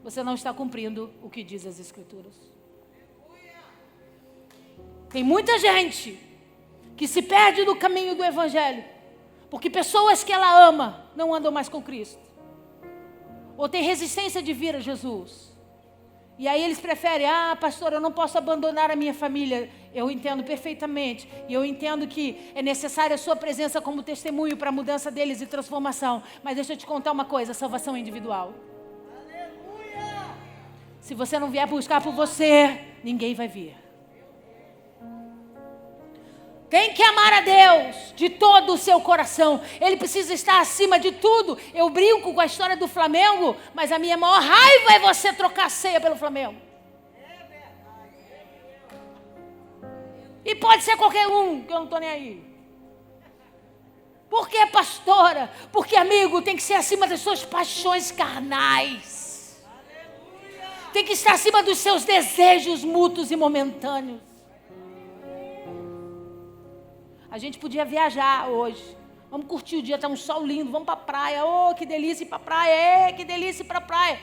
[SPEAKER 1] você não está cumprindo o que diz as Escrituras. Tem muita gente que se perde no caminho do Evangelho, porque pessoas que ela ama não andam mais com Cristo, ou tem resistência de vir a Jesus. E aí eles preferem: pastor, eu não posso abandonar a minha família. Eu entendo perfeitamente. E eu entendo que é necessária a sua presença como testemunho para a mudança deles e transformação. Mas deixa eu te contar uma coisa: salvação é individual. Aleluia! Se você não vier buscar por você, ninguém vai vir. Tem que amar a Deus de todo o seu coração. Ele precisa estar acima de tudo. Eu brinco com a história do Flamengo, mas a minha maior raiva é você trocar a ceia pelo Flamengo. E pode ser qualquer um, que eu não estou nem aí. Por que, pastora? Porque, amigo, tem que ser acima das suas paixões carnais. Tem que estar acima dos seus desejos mútuos e momentâneos. A gente podia viajar hoje. Vamos curtir o dia, está um sol lindo, vamos para a praia. Oh, que delícia ir para a praia, que delícia ir para a praia.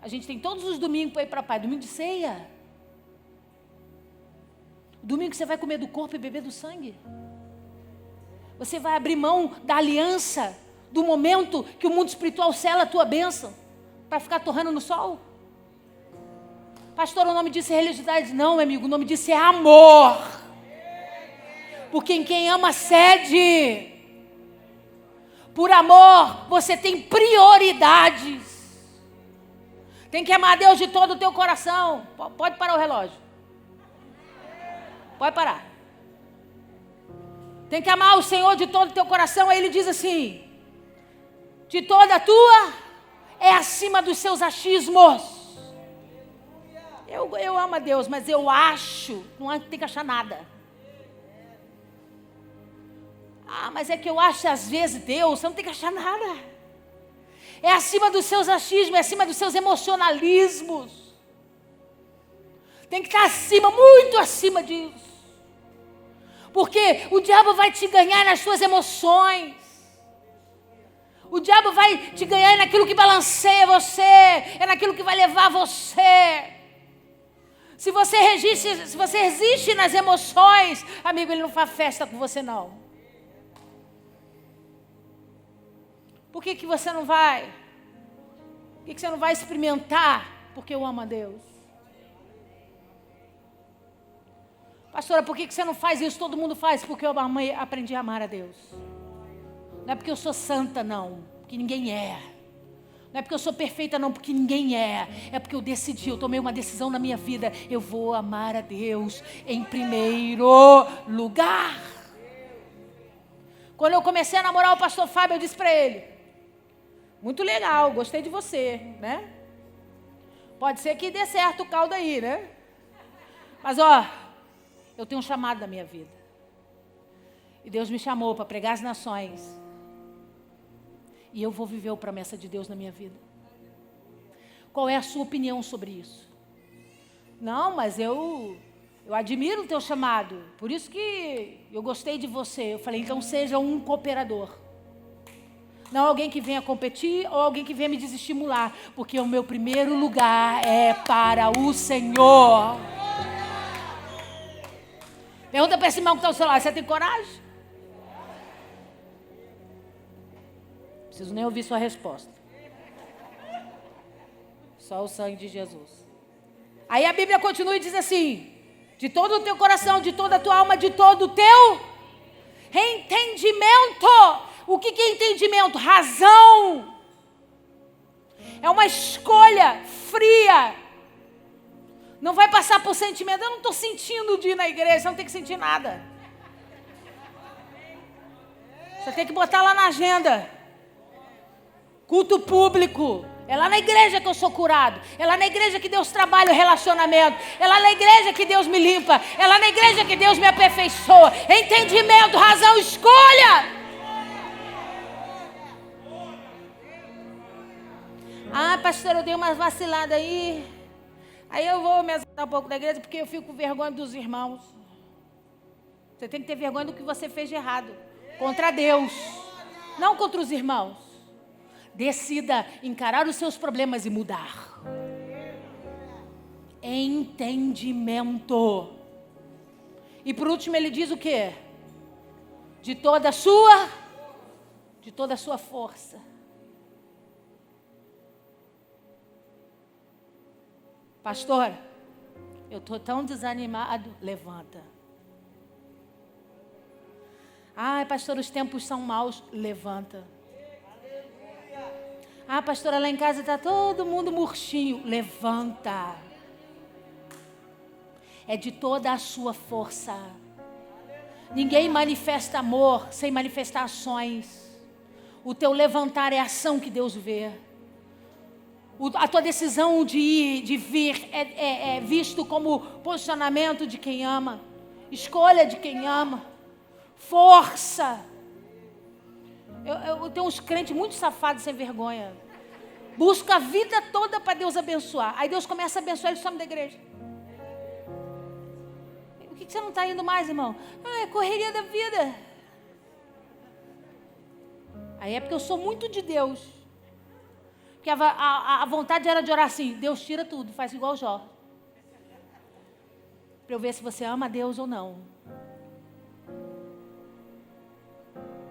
[SPEAKER 1] A gente tem todos os domingos para ir para a paz. Domingo de ceia. Domingo que você vai comer do corpo e beber do sangue. Você vai abrir mão da aliança, do momento que o mundo espiritual sela a tua bênção, para ficar torrando no sol. Pastor, o nome disso é religiosidade? Não, meu amigo, o nome disso é amor. Porque em quem ama cede. Por amor, você tem prioridades. Tem que amar a Deus de todo o teu coração. Pode parar o relógio. Pode parar. Tem que amar o Senhor de todo o teu coração. Aí ele diz assim: de toda a tua, é acima dos seus achismos. Eu amo a Deus, mas eu acho, não tem que achar nada. Ah, mas é que eu acho às vezes Deus, você não tem que achar nada. É acima dos seus achismos, é acima dos seus emocionalismos. Tem que estar acima, muito acima disso. Porque o diabo vai te ganhar nas suas emoções. O diabo vai te ganhar naquilo que balanceia você, é naquilo que vai levar você. Se você resiste nas emoções, amigo, ele não faz festa com você não. Por que você não vai? Por que você não vai experimentar? Porque eu amo a Deus. Pastora, por que você não faz isso? Todo mundo faz. Porque eu aprendi a amar a Deus. Não é porque eu sou santa, não. Porque ninguém é. Não é porque eu sou perfeita, não. Porque ninguém é. É porque eu decidi, eu tomei uma decisão na minha vida. Eu vou amar a Deus em primeiro lugar. Quando eu comecei a namorar o pastor Fábio, eu disse para ele: muito legal, gostei de você, né? Pode ser que dê certo o caldo aí, né? Mas ó, eu tenho um chamado na minha vida. E Deus me chamou para pregar as nações. E eu vou viver a promessa de Deus na minha vida. Qual é a sua opinião sobre isso? Não, mas eu admiro o teu chamado. Por isso que eu gostei de você. Eu falei, então seja um cooperador. Não alguém que venha competir ou alguém que venha me desestimular. Porque o meu primeiro lugar é para o Senhor. Pergunta para esse irmão que está ao seu lado: você tem coragem? Não preciso nem ouvir sua resposta. Só o sangue de Jesus. Aí a Bíblia continua e diz assim: de todo o teu coração, de toda a tua alma, de todo o teu entendimento. O que é entendimento? Razão. É uma escolha fria. Não vai passar por sentimento. Eu não estou sentindo de ir na igreja. Você não tem que sentir nada. Você tem que botar lá na agenda. Culto público. É lá na igreja que eu sou curado. É lá na igreja que Deus trabalha o relacionamento. É lá na igreja que Deus me limpa. É lá na igreja que Deus me aperfeiçoa. Entendimento, razão, escolha. Ah, pastor, eu dei uma vacilada aí. Aí eu vou me ausentar um pouco da igreja porque eu fico com vergonha dos irmãos. Você tem que ter vergonha do que você fez de errado. Contra Deus. Não contra os irmãos. Decida encarar os seus problemas e mudar. Entendimento. E por último ele diz o quê? De toda a sua força. Pastor, eu estou tão desanimado. Levanta. Ai, pastor, os tempos são maus. Levanta. Ah, pastora, lá em casa está todo mundo murchinho. Levanta. É de toda a sua força. Ninguém manifesta amor sem manifestar ações. O teu levantar é a ação que Deus vê. A tua decisão de ir, de vir, é visto como posicionamento de quem ama. Escolha de quem ama. Força. Eu tenho uns crentes muito safados, sem vergonha. Busca a vida toda para Deus abençoar. Aí Deus começa a abençoar, ele some da igreja. Por que você não está indo mais, irmão? Ah, é correria da vida. Aí é porque eu sou muito de Deus. Porque a vontade era de orar assim: Deus tira tudo, faz igual o Jó. Para eu ver se você ama a Deus ou não.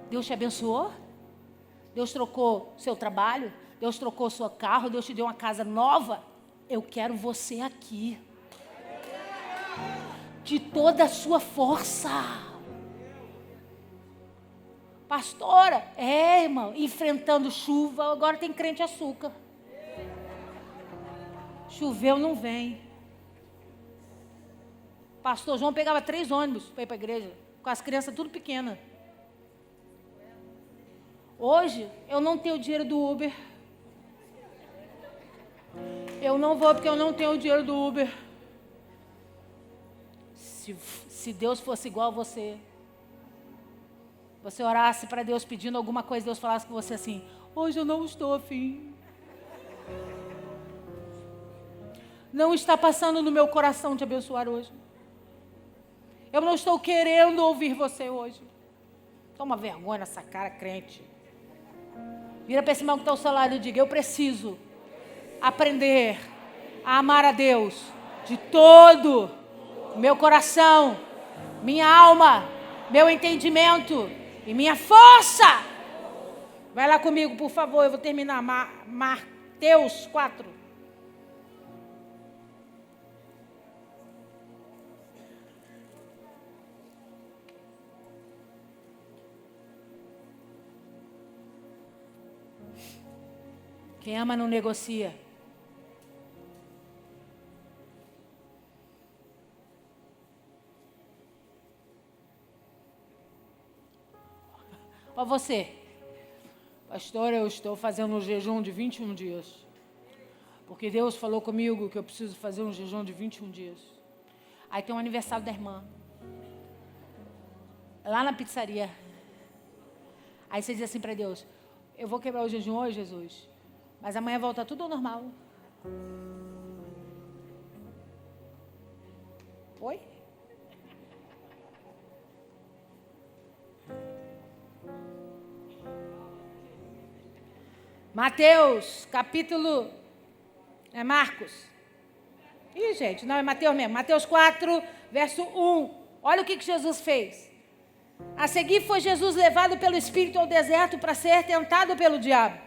[SPEAKER 1] Deus te abençoou? Deus trocou seu trabalho? Deus trocou seu carro? Deus te deu uma casa nova? Eu quero você aqui. De toda a sua força. Pastora, irmão, enfrentando chuva, agora tem crente açúcar. Choveu, não vem. Pastor João pegava 3 ônibus para ir para a igreja, com as crianças tudo pequenas. Hoje, eu não tenho dinheiro do Uber. Eu não vou porque eu não tenho dinheiro do Uber. Se Deus fosse igual a você, você orasse para Deus pedindo alguma coisa, Deus falasse com você assim: hoje eu não estou afim. Não está passando no meu coração te abençoar hoje. Eu não estou querendo ouvir você hoje. Toma vergonha nessa cara, crente. Vira para esse irmão que está ao seu lado e diga: eu preciso aprender a amar a Deus de todo o meu coração, minha alma, meu entendimento e minha força. Vai lá comigo, por favor, eu vou terminar. Mateus 4. Quem ama não negocia. Ó você, pastor, eu estou fazendo um jejum de 21 dias. Porque Deus falou comigo que eu preciso fazer um jejum de 21 dias. Aí tem um aniversário da irmã. Lá na pizzaria. Aí você diz assim para Deus: eu vou quebrar o jejum hoje, Jesus, mas amanhã volta tudo ao normal. Oi? Mateus, capítulo... É Marcos. Ih, gente, não, é Mateus mesmo. Mateus 4, verso 1. Olha o que Jesus fez. A seguir foi Jesus levado pelo Espírito ao deserto para ser tentado pelo diabo.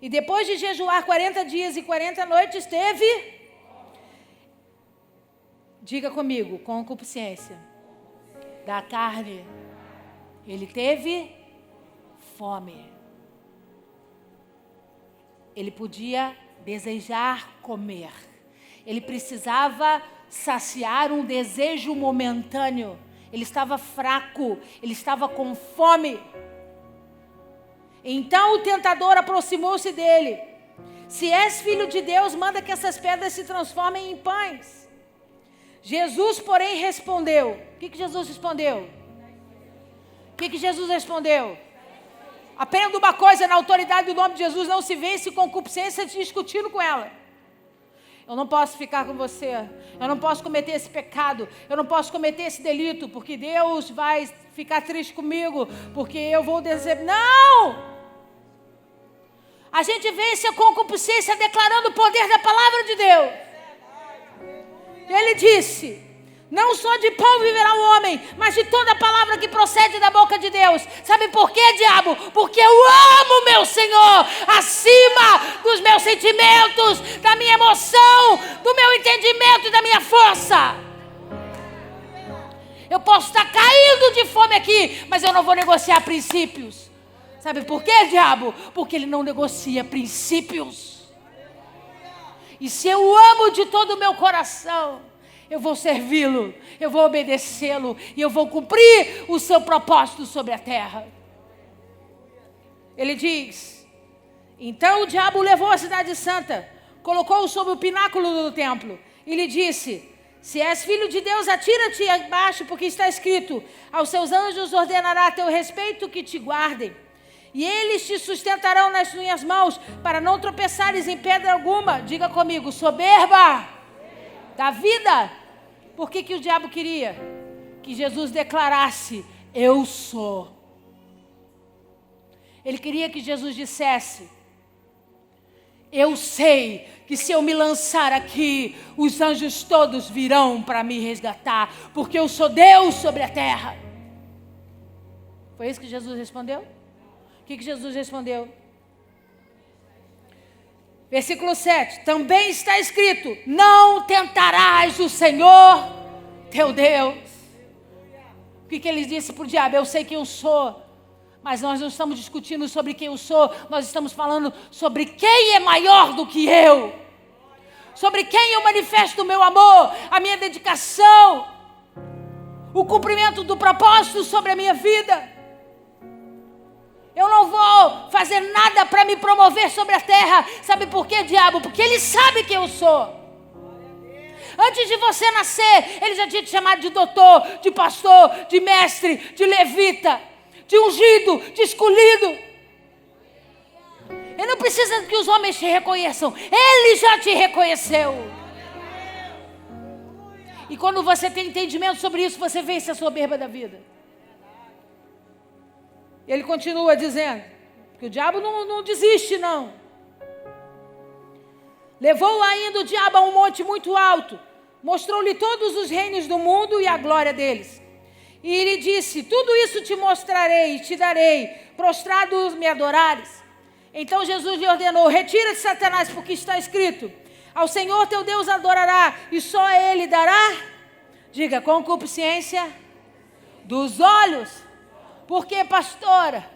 [SPEAKER 1] E depois de jejuar 40 dias e 40 noites, teve... Diga comigo, concupiscência da carne. Ele teve fome. Ele podia desejar comer. Ele precisava saciar um desejo momentâneo. Ele estava fraco, ele estava com fome. Então o tentador aproximou-se dele. Se és filho de Deus, manda que essas pedras se transformem em pães. Jesus, porém, respondeu. O que Jesus respondeu? O que Jesus respondeu? Aprenda uma coisa: na autoridade do nome de Jesus não se vence concupiscência discutindo com ela. Eu não posso ficar com você. Eu não posso cometer esse pecado. Eu não posso cometer esse delito, porque Deus vai ficar triste comigo, porque eu vou dizer, não! A gente vence a concupiscência declarando o poder da palavra de Deus. Ele disse: não só de pão viverá o homem, mas de toda a palavra que procede da boca de Deus. Sabe por quê, diabo? Porque eu amo meu Senhor acima dos meus sentimentos, da minha emoção, do meu entendimento e da minha força. Eu posso estar caindo de fome aqui, mas eu não vou negociar princípios. Sabe por quê, diabo? Porque ele não negocia princípios. E se eu amo de todo o meu coração, eu vou servi-lo, eu vou obedecê-lo e eu vou cumprir o seu propósito sobre a terra. Ele diz: então o diabo levou a cidade santa, colocou-o sobre o pináculo do templo e lhe disse: se és filho de Deus, atira-te abaixo, porque está escrito: aos seus anjos ordenará a teu respeito que te guardem, e eles te sustentarão nas suas mãos, para não tropeçares em pedra alguma. Diga comigo: soberba da vida. Por que o diabo queria? Que Jesus declarasse: eu sou. Ele queria que Jesus dissesse: Eu sei que se eu me lançar aqui, os anjos todos virão para me resgatar, porque eu sou Deus sobre a terra. Foi isso que Jesus respondeu? O que Jesus respondeu? Versículo 7. Também está escrito: não tentarás o Senhor teu Deus. O que ele disse para o diabo? Eu sei quem eu sou. Mas nós não estamos discutindo sobre quem eu sou. Nós estamos falando sobre quem é maior do que eu. Sobre quem eu manifesto o meu amor, a minha dedicação, o cumprimento do propósito sobre a minha vida. Eu não vou fazer nada para me promover sobre a terra. Sabe por quê, diabo? Porque ele sabe quem eu sou. Antes de você nascer, ele já tinha te chamado de doutor, de pastor, de mestre, de levita, de ungido, de escolhido. Ele não precisa que os homens te reconheçam. Ele já te reconheceu. E quando você tem entendimento sobre isso, você vence a soberba da vida. Ele continua dizendo que o diabo não desiste, não. Levou ainda o diabo a um monte muito alto, mostrou-lhe todos os reinos do mundo e a glória deles. E ele disse: tudo isso te mostrarei e te darei, prostrado me adorares. Então Jesus lhe ordenou: retira-te, Satanás, porque está escrito: ao Senhor teu Deus adorará, e só a Ele dará, diga, concupiscência dos olhos. Por que, pastora?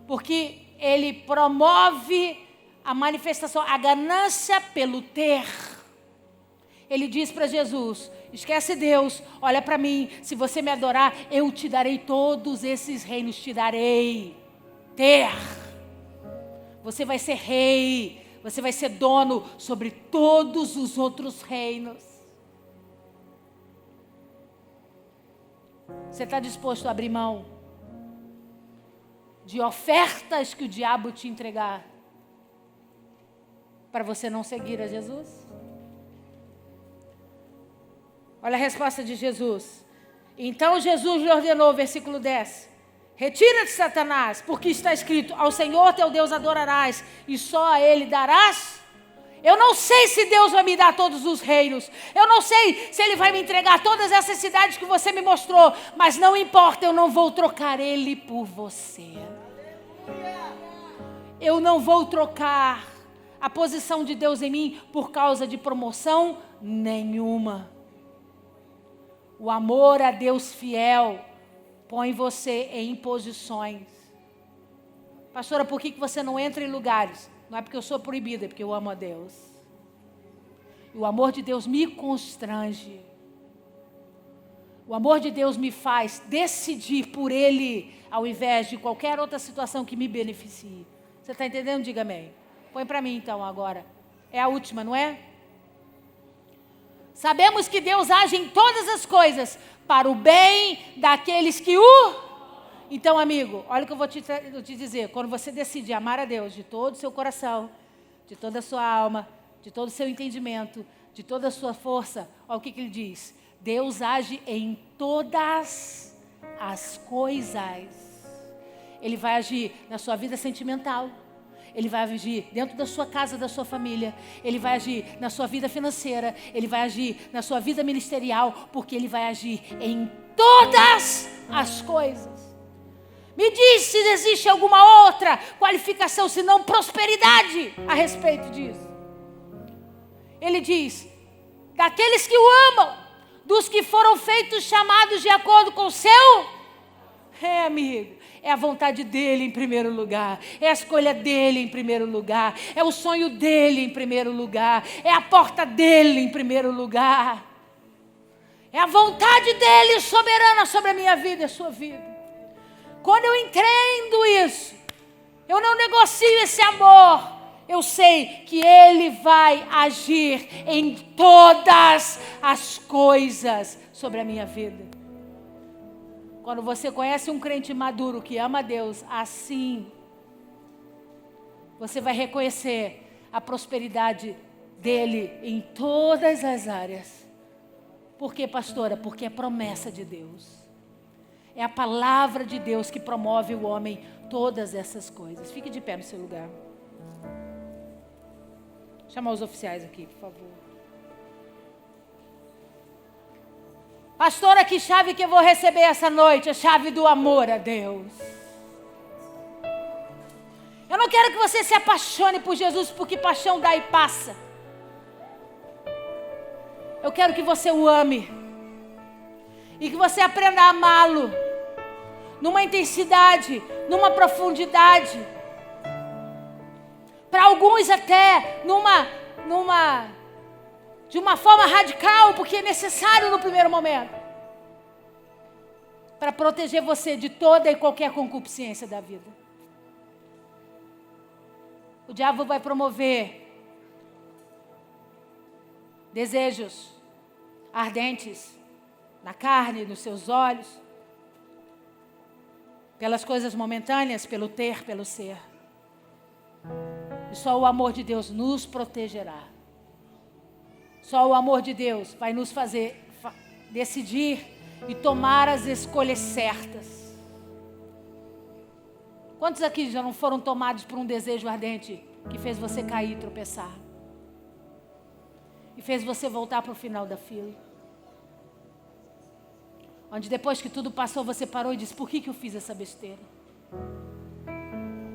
[SPEAKER 1] Porque ele promove a manifestação, a ganância pelo ter. Ele diz para Jesus: esquece Deus, olha para mim, se você me adorar, eu te darei todos esses reinos, te darei. Ter. Você vai ser rei, você vai ser dono sobre todos os outros reinos. Você está disposto a abrir mão de ofertas que o diabo te entregar para você não seguir a Jesus? Olha a resposta de Jesus. Então Jesus lhe ordenou, versículo 10: retira-te, Satanás, porque está escrito: ao Senhor teu Deus adorarás, e só a Ele darás. Eu não sei se Deus vai me dar todos os reinos. Eu não sei se Ele vai me entregar todas essas cidades que você me mostrou. Mas não importa, eu não vou trocar Ele por você. Eu não vou trocar a posição de Deus em mim por causa de promoção nenhuma. O amor a Deus fiel põe você em posições. Pastora, por que você não entra em lugares? Não é porque eu sou proibida, é porque eu amo a Deus. E o amor de Deus me constrange. O amor de Deus me faz decidir por Ele, ao invés de qualquer outra situação que me beneficie. Você está entendendo? Diga amém. Põe para mim então agora. É a última, não é? Sabemos que Deus age em todas as coisas para o bem daqueles que o... Então, amigo, olha o que eu vou te dizer. Quando você decide amar a Deus de todo o seu coração, de toda a sua alma, de todo o seu entendimento, de toda a sua força, olha o que ele diz. Deus age em todas as coisas. Ele vai agir na sua vida sentimental. Ele vai agir dentro da sua casa, da sua família. Ele vai agir na sua vida financeira. Ele vai agir na sua vida ministerial. Porque Ele vai agir em todas as coisas. Me diz se existe alguma outra qualificação, senão prosperidade a respeito disso. Ele diz, daqueles que o amam, dos que foram feitos chamados de acordo com o seu... amigo, é a vontade dEle em primeiro lugar, é a escolha dEle em primeiro lugar, é o sonho dEle em primeiro lugar, é a porta dEle em primeiro lugar. É a vontade dEle soberana sobre a minha vida e a sua vida. Quando eu entendo isso, eu não negocio esse amor. Eu sei que Ele vai agir em todas as coisas sobre a minha vida. Quando você conhece um crente maduro que ama a Deus, assim, você vai reconhecer a prosperidade dEle em todas as áreas. Por quê, pastora? Porque é promessa de Deus. É a palavra de Deus que promove o homem todas essas coisas. Fique de pé no seu lugar. Chamar os oficiais aqui, por favor. Pastora, que chave que eu vou receber essa noite? A chave do amor a Deus. Eu não quero que você se apaixone por Jesus, porque paixão dá e passa. Eu quero que você o ame. E que você aprenda a amá-lo. Numa intensidade, numa profundidade. Para alguns até de uma forma radical, porque é necessário no primeiro momento. Para proteger você de toda e qualquer concupiscência da vida. O diabo vai promover desejos ardentes na carne, nos seus olhos, pelas coisas momentâneas, pelo ter, pelo ser. E só o amor de Deus nos protegerá. Só o amor de Deus vai nos fazer decidir e tomar as escolhas certas. Quantos aqui já não foram tomados por um desejo ardente que fez você cair e tropeçar? E fez você voltar para o final da fila? Onde depois que tudo passou, você parou e disse: por que eu fiz essa besteira?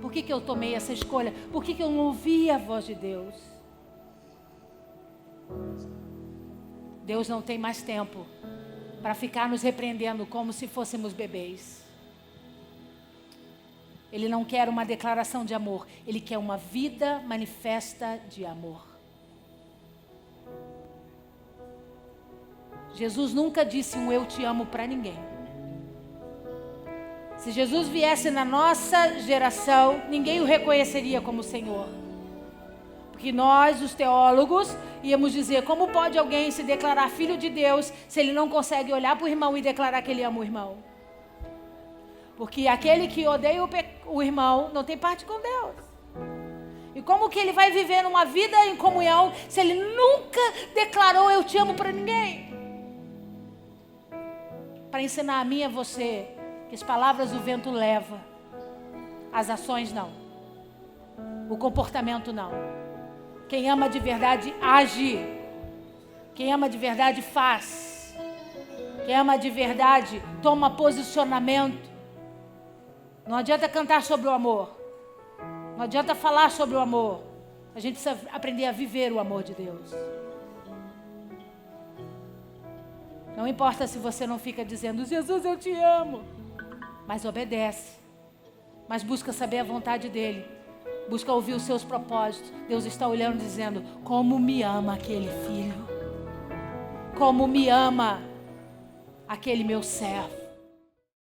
[SPEAKER 1] Por que eu tomei essa escolha? Por que eu não ouvi a voz de Deus? Deus não tem mais tempo para ficar nos repreendendo como se fôssemos bebês. Ele não quer uma declaração de amor. Ele quer uma vida manifesta de amor. Jesus nunca disse um eu te amo para ninguém. Se Jesus viesse na nossa geração, ninguém o reconheceria como Senhor. Porque nós, os teólogos, íamos dizer: como pode alguém se declarar filho de Deus se ele não consegue olhar para o irmão e declarar que ele ama o irmão? Porque aquele que odeia o irmão não tem parte com Deus. E como que ele vai viver numa vida em comunhão se ele nunca declarou eu te amo para ninguém? Para ensinar a mim e a você que as palavras o vento leva, as ações não, o comportamento não. Quem ama de verdade age. Quem ama de verdade faz. Quem ama de verdade toma posicionamento. Não adianta cantar sobre o amor. Não adianta falar sobre o amor. A gente precisa aprender a viver o amor de Deus. Não importa se você não fica dizendo: Jesus, eu te amo. Mas obedece. Mas busca saber a vontade dEle. Busca ouvir os seus propósitos. Deus está olhando e dizendo: como me ama aquele filho. Como me ama aquele meu servo.